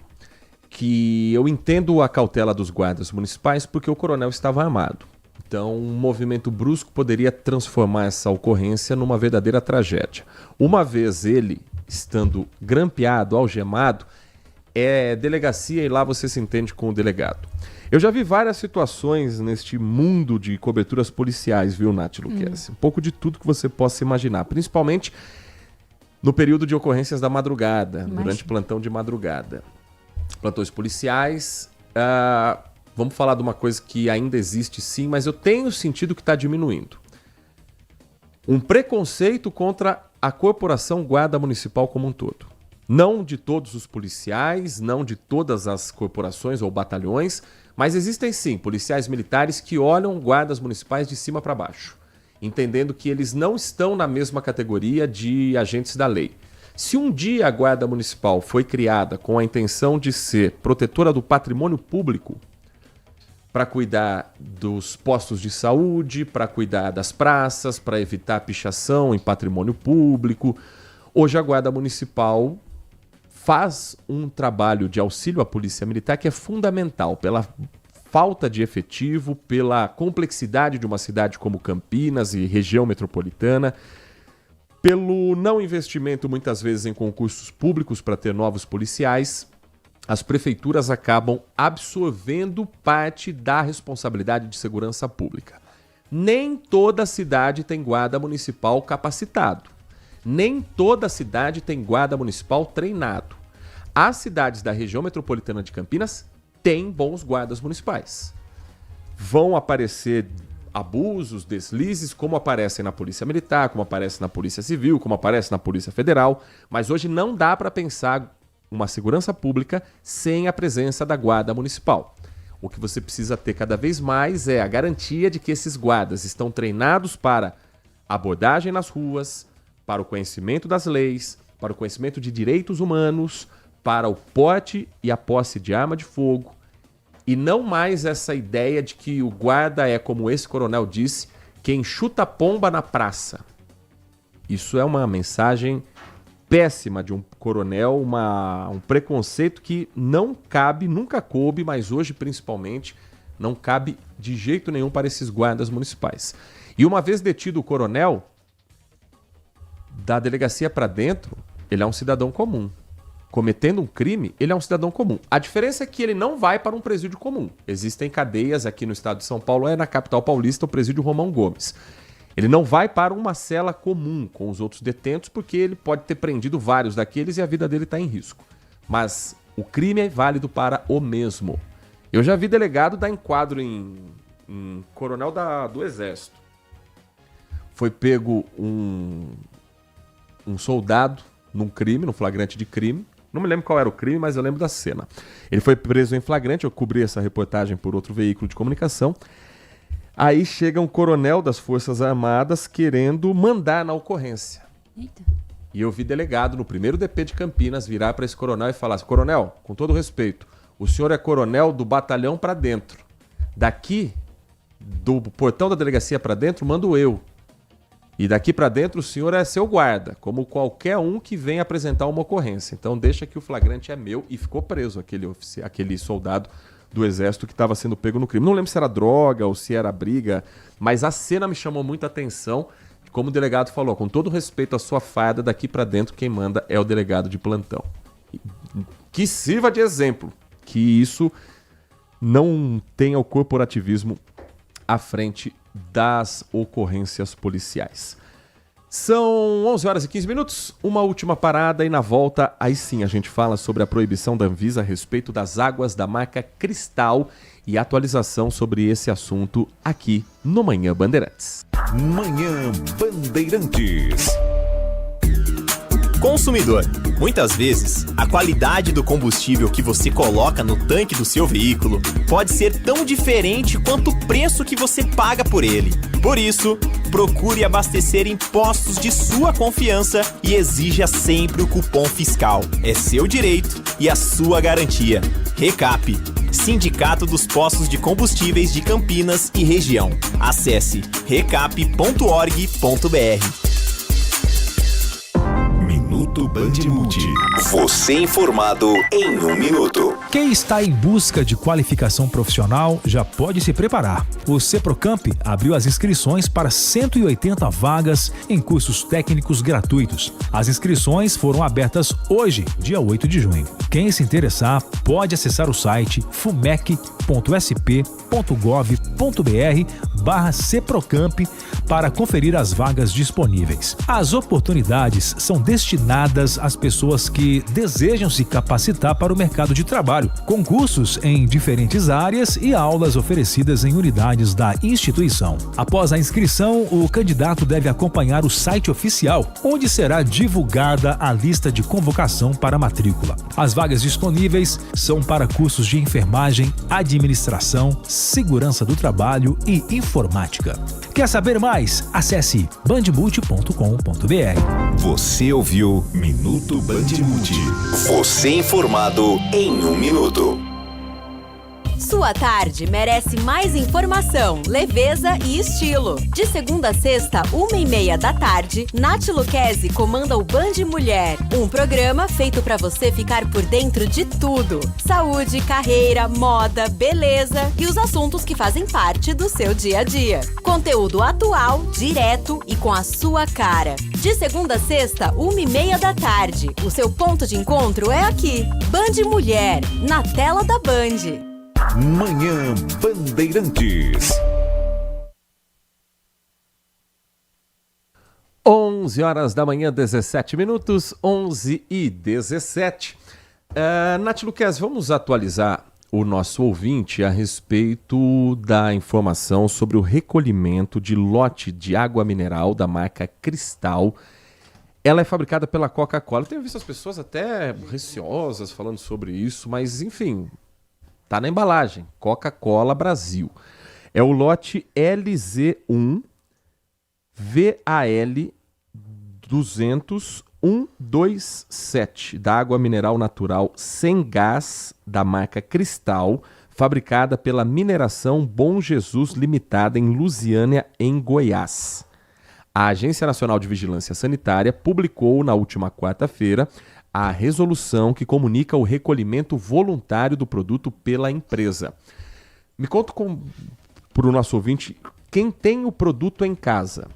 Speaker 4: que eu entendo a cautela dos guardas municipais porque o coronel estava armado. Então, um movimento brusco poderia transformar essa ocorrência numa verdadeira tragédia. Uma vez ele estando grampeado, algemado, é delegacia e lá você se entende com o delegado. Eu já vi várias situações neste mundo de coberturas policiais, viu, Nath Luquezzi? Um pouco de tudo que você possa imaginar, principalmente no período de ocorrências da madrugada, durante plantão de madrugada. Plantões policiais, vamos falar de uma coisa que ainda existe sim, mas eu tenho sentido que está diminuindo. Um preconceito contra a corporação guarda municipal como um todo. Não de todos os policiais, não de todas as corporações ou batalhões, mas existem sim policiais militares que olham guardas municipais de cima para baixo, entendendo que eles não estão na mesma categoria de agentes da lei. Se um dia a guarda municipal foi criada com a intenção de ser protetora do patrimônio público, para cuidar dos postos de saúde, para cuidar das praças, para evitar pichação em patrimônio público, hoje a guarda municipal faz um trabalho de auxílio à polícia militar que é fundamental pela falta de efetivo, pela complexidade de uma cidade como Campinas e região metropolitana, pelo não investimento muitas vezes em concursos públicos para ter novos policiais. As prefeituras acabam absorvendo parte da responsabilidade de segurança pública. Nem toda cidade tem guarda municipal capacitado. Nem toda cidade tem guarda municipal treinado. As cidades da região metropolitana de Campinas têm bons guardas municipais. Vão aparecer abusos, deslizes, como aparecem na Polícia Militar, como aparece na Polícia Civil, como aparece na Polícia Federal, mas hoje não dá para pensar uma segurança pública sem a presença da guarda municipal. O que você precisa ter cada vez mais é a garantia de que esses guardas estão treinados para abordagem nas ruas, para o conhecimento das leis, para o conhecimento de direitos humanos, para o porte e a posse de arma de fogo, e não mais essa ideia de que o guarda é, como esse coronel disse, quem chuta pomba na praça. Isso é uma mensagem péssima de um coronel, um preconceito que não cabe, nunca coube, mas hoje principalmente não cabe de jeito nenhum para esses guardas municipais. E uma vez detido o coronel, da delegacia para dentro, ele é um cidadão comum. Cometendo um crime, ele é um cidadão comum. A diferença é que ele não vai para um presídio comum. Existem cadeias aqui no estado de São Paulo, na capital paulista, o presídio Romão Gomes. Ele não vai para uma cela comum com os outros detentos, porque ele pode ter prendido vários daqueles e a vida dele está em risco. Mas o crime é válido para o mesmo. Eu já vi delegado dar enquadro em coronel do Exército. Foi pego um soldado num crime, num flagrante de crime. Não me lembro qual era o crime, mas eu lembro da cena. Ele foi preso em flagrante, eu cobri essa reportagem por outro veículo de comunicação. Aí chega um coronel das Forças Armadas querendo mandar na ocorrência.
Speaker 6: Eita.
Speaker 4: E eu vi delegado no primeiro DP de Campinas virar para esse coronel e falar assim: coronel, com todo respeito, o senhor é coronel do batalhão para dentro. Daqui, do portão da delegacia para dentro, mando eu. E daqui para dentro o senhor é seu guarda, como qualquer um que vem apresentar uma ocorrência. Então deixa que o flagrante é meu. E ficou preso aquele soldado do Exército que estava sendo pego no crime. Não lembro se era droga ou se era briga, mas a cena me chamou muita atenção. Como o delegado falou, com todo respeito à sua farda, daqui para dentro quem manda é o delegado de plantão. Que sirva de exemplo, que isso não tenha o corporativismo à frente das ocorrências policiais. São 11 horas e 15 minutos, uma última parada e na volta, aí sim, a gente fala sobre a proibição da Anvisa a respeito das águas da marca Cristal e atualização sobre esse assunto aqui no Manhã Bandeirantes.
Speaker 1: Manhã Bandeirantes.
Speaker 11: Consumidor, muitas vezes, a qualidade do combustível que você coloca no tanque do seu veículo pode ser tão diferente quanto o preço que você paga por ele. Por isso, procure abastecer em postos de sua confiança e exija sempre o cupom fiscal. É seu direito e a sua garantia. Recap, Sindicato dos Postos de Combustíveis de Campinas e Região. Acesse recap.org.br.
Speaker 1: Minuto Bandmude. Você informado em 1 minuto.
Speaker 10: Quem está em busca de qualificação profissional já pode se preparar. O Ceprocamp abriu as inscrições para 180 vagas em cursos técnicos gratuitos. As inscrições foram abertas hoje, dia 8 de junho. Quem se interessar pode acessar o site fumec.sp.gov.br/Ceprocamp para conferir as vagas disponíveis. As oportunidades são destinadas às pessoas que desejam se capacitar para o mercado de trabalho, com cursos em diferentes áreas e aulas oferecidas em unidades da instituição. Após a inscrição, o candidato deve acompanhar o site oficial, onde será divulgada a lista de convocação para a matrícula. As vagas disponíveis são para cursos de enfermagem, administração, segurança do trabalho e informática. Quer saber mais? Acesse bandmulti.com.br.
Speaker 1: Você ouviu Minuto Bandmude. Você informado em 1 minuto.
Speaker 18: Sua tarde merece mais informação, leveza e estilo. De segunda a sexta, 1h30 da tarde, Nath Luquezzi comanda o Band Mulher, um programa feito para você ficar por dentro de tudo: saúde, carreira, moda, beleza e os assuntos que fazem parte do seu dia a dia. Conteúdo atual, direto e com a sua cara. De segunda a sexta, 1h30 da tarde. O seu ponto de encontro é aqui. Band Mulher, na tela da Band.
Speaker 1: Manhã Bandeirantes.
Speaker 4: 11 horas da manhã, 17 minutos, 11h17. Nath Luquezzi, vamos atualizar o nosso ouvinte a respeito da informação sobre o recolhimento de lote de água mineral da marca Cristal. Ela é fabricada pela Coca-Cola. Eu tenho visto as pessoas até receosas falando sobre isso, mas enfim, tá na embalagem, Coca-Cola Brasil. É o lote LZ1 VAL 20127, da água mineral natural sem gás, da marca Cristal, fabricada pela Mineração Bom Jesus Limitada em Lusiânia, em Goiás. A Agência Nacional de Vigilância Sanitária publicou na última quarta-feira a resolução que comunica o recolhimento voluntário do produto pela empresa. Me conta para o nosso ouvinte, quem tem o produto em casa,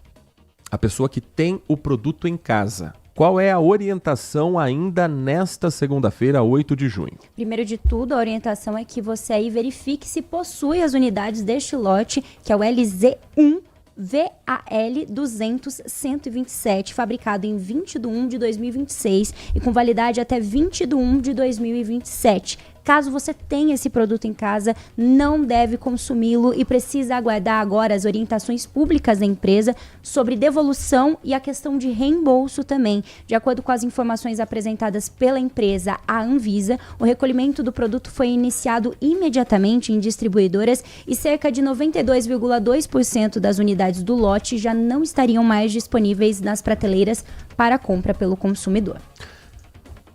Speaker 4: a pessoa que tem o produto em casa, qual é a orientação ainda nesta segunda-feira, 8 de junho?
Speaker 6: Primeiro de tudo, a orientação é que você aí verifique se possui as unidades deste lote, que é o LZ1 VAL 200-127, fabricado em 20 de 1 de 2026 e com validade até 20 de 1 de 2027. Caso você tenha esse produto em casa, não deve consumi-lo e precisa aguardar agora as orientações públicas da empresa sobre devolução e a questão de reembolso também. De acordo com as informações apresentadas pela empresa, a Anvisa, o recolhimento do produto foi iniciado imediatamente em distribuidoras e cerca de 92,2% das unidades do lote já não estariam mais disponíveis nas prateleiras para compra pelo consumidor.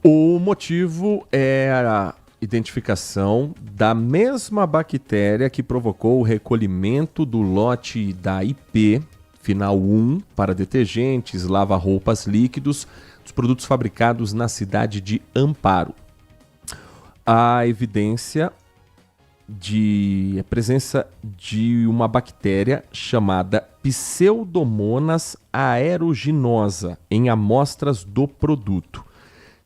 Speaker 4: O motivo é a identificação da mesma bactéria que provocou o recolhimento do lote da IP final 1 para detergentes, lava-roupas líquidos, dos produtos fabricados na cidade de Amparo. A evidência de presença de uma bactéria chamada Pseudomonas aeruginosa em amostras do produto.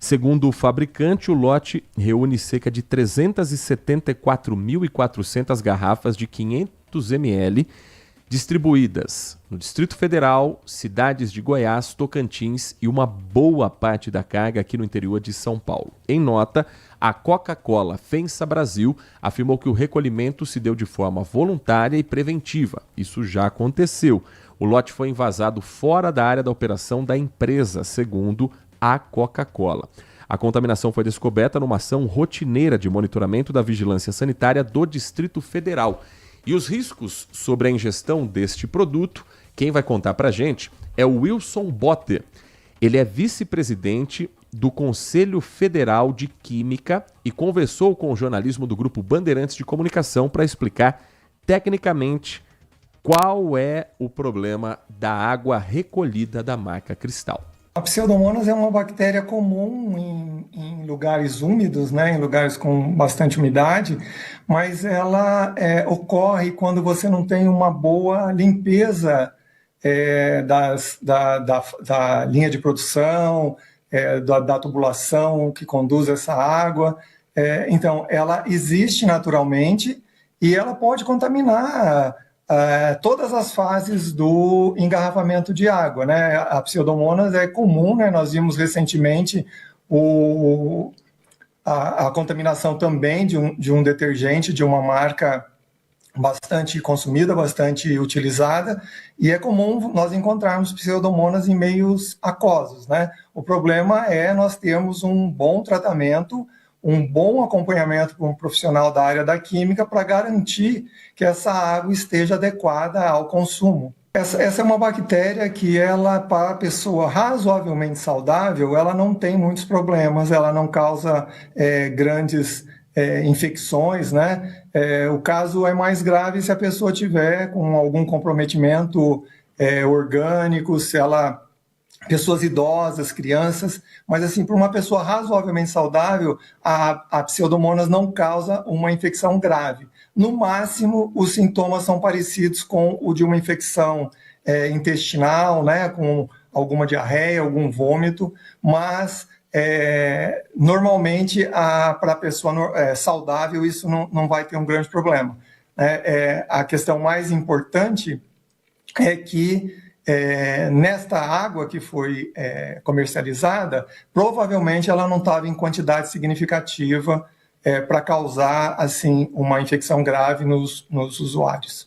Speaker 4: Segundo o fabricante, o lote reúne cerca de 374.400 garrafas de 500 ml, distribuídas no Distrito Federal, cidades de Goiás, Tocantins e uma boa parte da carga aqui no interior de São Paulo. Em nota, a Coca-Cola FEMSA Brasil afirmou que o recolhimento se deu de forma voluntária e preventiva. Isso já aconteceu. O lote foi envasado fora da área da operação da empresa, segundo a Coca-Cola. A contaminação foi descoberta numa ação rotineira de monitoramento da vigilância sanitária do Distrito Federal. E os riscos sobre a ingestão deste produto, quem vai contar pra gente é o Wilson Botter. Ele é vice-presidente do Conselho Federal de Química e conversou com o jornalismo do Grupo Bandeirantes de Comunicação para explicar tecnicamente qual é o problema da água recolhida da marca Cristal.
Speaker 19: A Pseudomonas é uma bactéria comum em lugares úmidos, né, em lugares com bastante umidade, mas ela ocorre quando você não tem uma boa limpeza da linha de produção, da tubulação que conduz essa água. Então, ela existe naturalmente e ela pode contaminar todas as fases do engarrafamento de água, né? A Pseudomonas é comum, né? Nós vimos recentemente a contaminação também de um detergente de uma marca bastante consumida, bastante utilizada, e é comum nós encontrarmos Pseudomonas em meios aquosos, né? O problema é nós termos um bom tratamento, um bom acompanhamento por um profissional da área da química para garantir que essa água esteja adequada ao consumo. Essa é uma bactéria que ela, para a pessoa razoavelmente saudável, ela não tem muitos problemas, ela não causa grandes infecções, né? O caso é mais grave se a pessoa tiver com algum comprometimento orgânico, se ela... pessoas idosas, crianças, mas assim, para uma pessoa razoavelmente saudável, a Pseudomonas não causa uma infecção grave. No máximo, os sintomas são parecidos com o de uma infecção intestinal, né, com alguma diarreia, algum vômito, mas normalmente para a pessoa saudável isso não vai ter um grande problema. A questão mais importante é que nesta água que foi comercializada, provavelmente ela não estava em quantidade significativa para causar assim uma infecção grave nos usuários.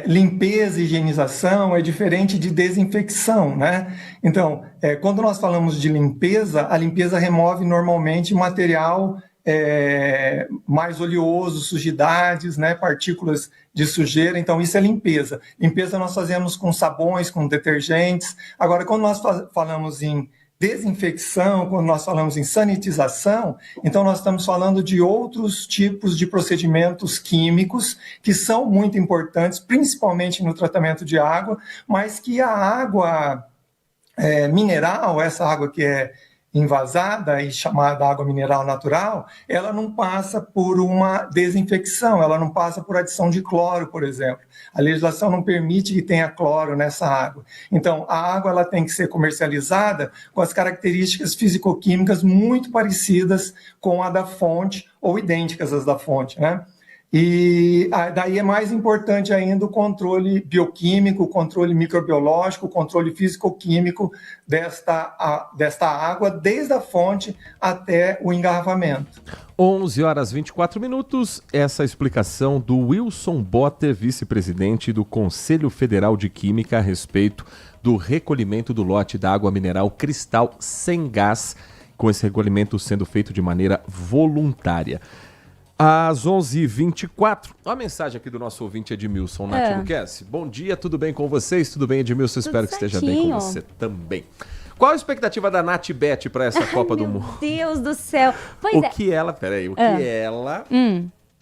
Speaker 19: Limpeza e higienização é diferente de desinfecção, né? Então, quando nós falamos de limpeza, a limpeza remove normalmente material mais oleoso, sujidades, né, partículas de sujeira. Então, isso é limpeza. Limpeza nós fazemos com sabões, com detergentes. Agora, quando nós falamos em desinfecção, quando nós falamos em sanitização, então nós estamos falando de outros tipos de procedimentos químicos que são muito importantes, principalmente no tratamento de água, mas que a água mineral, essa água que é envasada e chamada água mineral natural, ela não passa por uma desinfecção, ela não passa por adição de cloro, por exemplo. A legislação não permite que tenha cloro nessa água. Então, a água ela tem que ser comercializada com as características físico-químicas muito parecidas com a da fonte ou idênticas às da fonte, né? E daí é mais importante ainda o controle bioquímico, o controle microbiológico, o controle físico-químico desta água, desde a fonte até o engarrafamento.
Speaker 4: 11h24, essa explicação do Wilson Botter, vice-presidente do Conselho Federal de Química, a respeito do recolhimento do lote da água mineral Cristal sem gás, com esse recolhimento sendo feito de maneira voluntária. Às 11h24, uma mensagem aqui do nosso ouvinte Edmilson, Nath Luquezzi. Bom dia, tudo bem com vocês? Tudo bem, Edmilson? Espero que esteja bem com você também. Qual a expectativa da Nath Bet para essa Copa do Mundo?
Speaker 6: Meu Deus do céu. Pois
Speaker 4: o que ela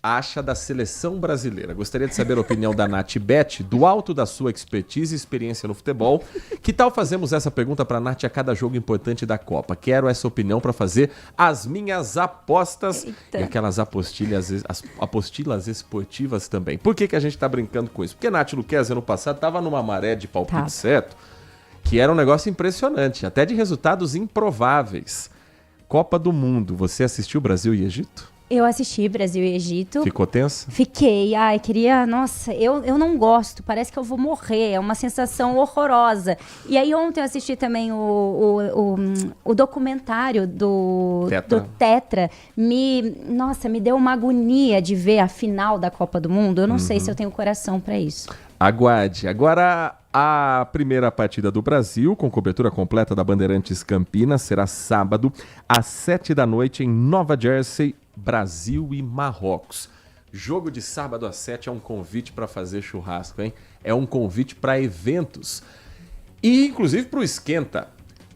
Speaker 4: acha da seleção brasileira? Gostaria de saber a opinião da Nath Bet, do alto da sua expertise e experiência no futebol. Que tal fazemos essa pergunta para a Nath a cada jogo importante da Copa? Quero essa opinião para fazer as minhas apostas e aquelas apostilas esportivas também. Por que a gente está brincando com isso? Porque Nath Luquezzi, ano passado, estava numa maré de palpite certo, que era um negócio impressionante, até de resultados improváveis. Copa do Mundo, você assistiu Brasil e Egito?
Speaker 6: Eu assisti Brasil e Egito.
Speaker 4: Ficou tensa?
Speaker 6: Fiquei. Ai, nossa, eu não gosto. Parece que eu vou morrer. É uma sensação horrorosa. E aí ontem eu assisti também o documentário do Tetra. Me deu uma agonia de ver a final da Copa do Mundo. Eu não sei se eu tenho coração para isso.
Speaker 4: Aguarde. Agora, a primeira partida do Brasil, com cobertura completa da Bandeirantes Campinas, será sábado, às 19h em Nova Jersey, Brasil e Marrocos. Jogo de sábado às 7 é um convite para fazer churrasco, hein? É um convite para eventos. E, inclusive, para o Esquenta.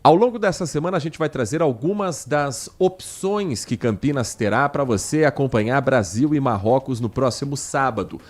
Speaker 4: Ao longo dessa semana, a gente vai trazer algumas das opções que Campinas terá para você acompanhar Brasil e Marrocos no próximo sábado.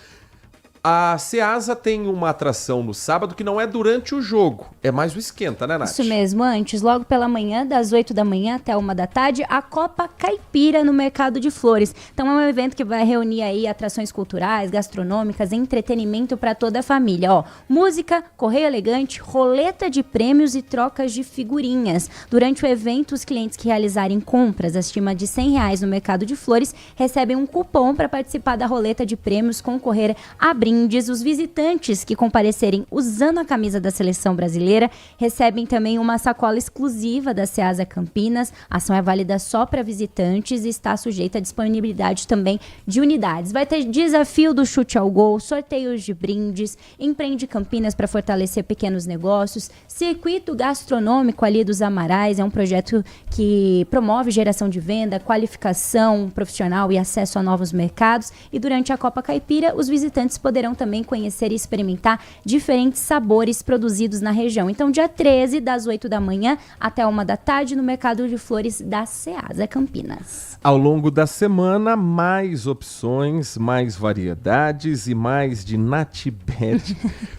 Speaker 4: A Ceasa tem uma atração no sábado que não é durante o jogo, é mais o esquenta, né, Nath?
Speaker 6: Isso mesmo, antes, logo pela manhã, das 8 da manhã até 1 da tarde, a Copa Caipira no Mercado de Flores. Então é um evento que vai reunir aí atrações culturais, gastronômicas, entretenimento para toda a família. Ó, música, correio elegante, roleta de prêmios e trocas de figurinhas. Durante o evento, os clientes que realizarem compras acima de R$100 no Mercado de Flores recebem um cupom para participar da roleta de prêmios, concorrer a brindes. Os visitantes que comparecerem usando a camisa da seleção brasileira recebem também uma sacola exclusiva da Ceasa Campinas. A ação é válida só para visitantes e está sujeita à disponibilidade também de unidades. Vai ter desafio do chute ao gol, sorteios de brindes, Empreende Campinas para fortalecer pequenos negócios, circuito gastronômico ali dos Amarais, é um projeto que promove geração de venda, qualificação profissional e acesso a novos mercados. E durante a Copa Caipira, os visitantes poderão também conhecer e experimentar diferentes sabores produzidos na região. Então, dia 13, das 8 da manhã até 1 da tarde, no Mercado de Flores da Ceasa Campinas.
Speaker 4: Ao longo da semana, mais opções, mais variedades e mais de NatBet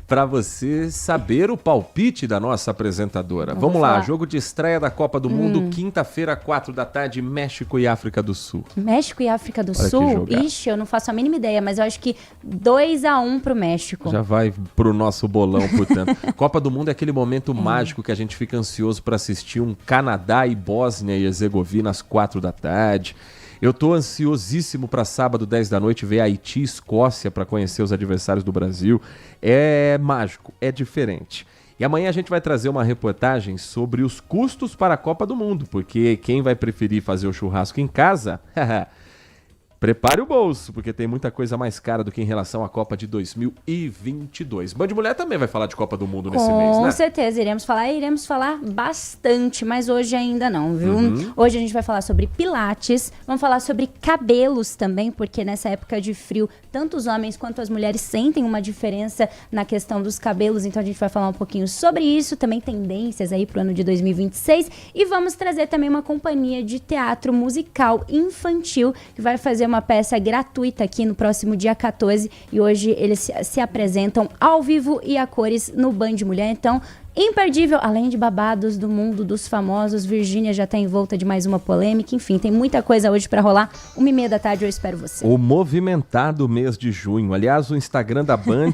Speaker 4: para você saber o palpite da nossa apresentadora. Vamos lá, jogo de estreia da Copa do Mundo, quinta-feira, 4 da tarde, México e África do Sul.
Speaker 6: México e África do Sul? Ixi, eu não faço a mínima ideia, mas eu acho que 2-1 pro México.
Speaker 4: Já vai pro nosso bolão, portanto. Copa do Mundo é aquele momento mágico que a gente fica ansioso para assistir um Canadá e Bósnia e Herzegovina às 4 da tarde. Eu tô ansiosíssimo para sábado, 10 da noite, ver Haiti e Escócia para conhecer os adversários do Brasil. É mágico, é diferente. E amanhã a gente vai trazer uma reportagem sobre os custos para a Copa do Mundo, porque quem vai preferir fazer o churrasco em casa Prepare o bolso, porque tem muita coisa mais cara do que em relação à Copa de 2022. Band Mulher também vai falar de Copa do Mundo nesse mês, né?
Speaker 6: Com certeza, iremos falar bastante, mas hoje ainda não, viu? Hoje a gente vai falar sobre pilates, vamos falar sobre cabelos também, porque nessa época de frio, tanto os homens quanto as mulheres sentem uma diferença na questão dos cabelos, então a gente vai falar um pouquinho sobre isso, também tendências aí pro ano de 2026, e vamos trazer também uma companhia de teatro musical infantil, que vai fazer uma peça gratuita aqui no próximo dia 14, e hoje eles se apresentam ao vivo e a cores no Band Mulher, então imperdível, além de babados do mundo dos famosos. Virgínia já tá envolta de mais uma polêmica, enfim, tem muita coisa hoje pra rolar. 1h30 da tarde eu espero você.
Speaker 4: O movimentado mês de junho, aliás, o Instagram da Band,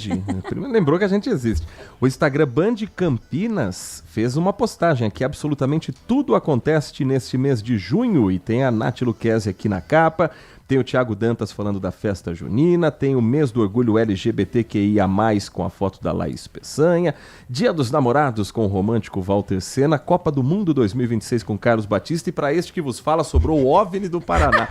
Speaker 4: lembrou que a gente existe, o Instagram Band Campinas fez uma postagem aqui, absolutamente tudo acontece neste mês de junho, e tem a Nath Luquezzi aqui na capa, tem o Thiago Dantas falando da festa junina, tem o mês do orgulho LGBTQIA+, com a foto da Laís Peçanha, Dia dos Namorados com o romântico Walter Senna, Copa do Mundo 2026 com Carlos Batista, e para este que vos fala, sobrou o OVNI do Paraná.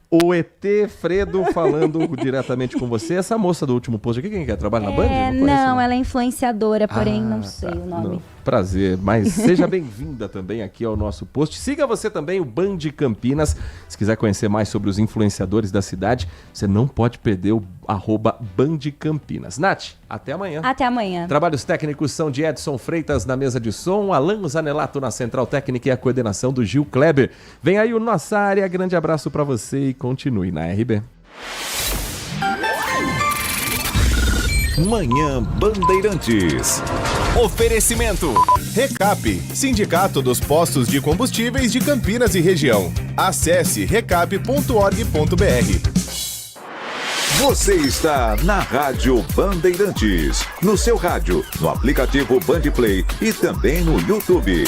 Speaker 4: O ET Fredo falando diretamente com você. Essa moça do último post aqui, quem quer? Trabalha na Band?
Speaker 6: Não, ela é influenciadora, porém não sei o nome.
Speaker 4: Não. Prazer, mas seja bem-vinda também aqui ao nosso post. Siga você também o Band Campinas. Se quiser conhecer mais sobre os influenciadores da cidade, você não pode perder o @Band Campinas. Nath, até amanhã.
Speaker 6: Até amanhã.
Speaker 4: Trabalhos técnicos são de Edson Freitas na mesa de som, Alan Zanelato na central técnica e a coordenação do Gil Kleber. Vem aí o Nossa Área, grande abraço para você e continue na RB.
Speaker 1: Manhã Bandeirantes.
Speaker 3: Oferecimento. Recap, Sindicato dos Postos de Combustíveis de Campinas e Região. Acesse recap.org.br.
Speaker 12: Você está na Rádio Bandeirantes, no seu rádio, no aplicativo Bandplay e também no YouTube.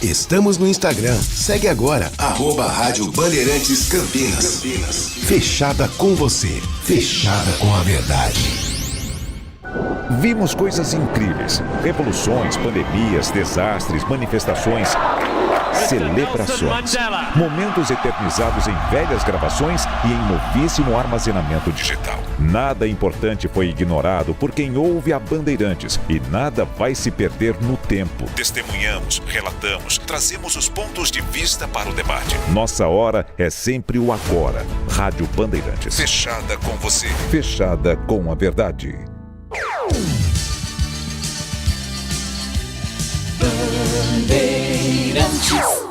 Speaker 20: Estamos no Instagram. Segue agora, @Rádio Bandeirantes Campinas. Fechada com você. Fechada com a verdade.
Speaker 12: Vimos coisas incríveis, revoluções, pandemias, desastres, manifestações, celebrações, momentos eternizados em velhas gravações e em novíssimo armazenamento digital. Nada importante foi ignorado por quem ouve a Bandeirantes e nada vai se perder no tempo. Testemunhamos, relatamos, trazemos os pontos de vista para o debate. Nossa hora é sempre o agora. Rádio Bandeirantes. Fechada com você. Fechada com a verdade.
Speaker 21: Bandeirantes.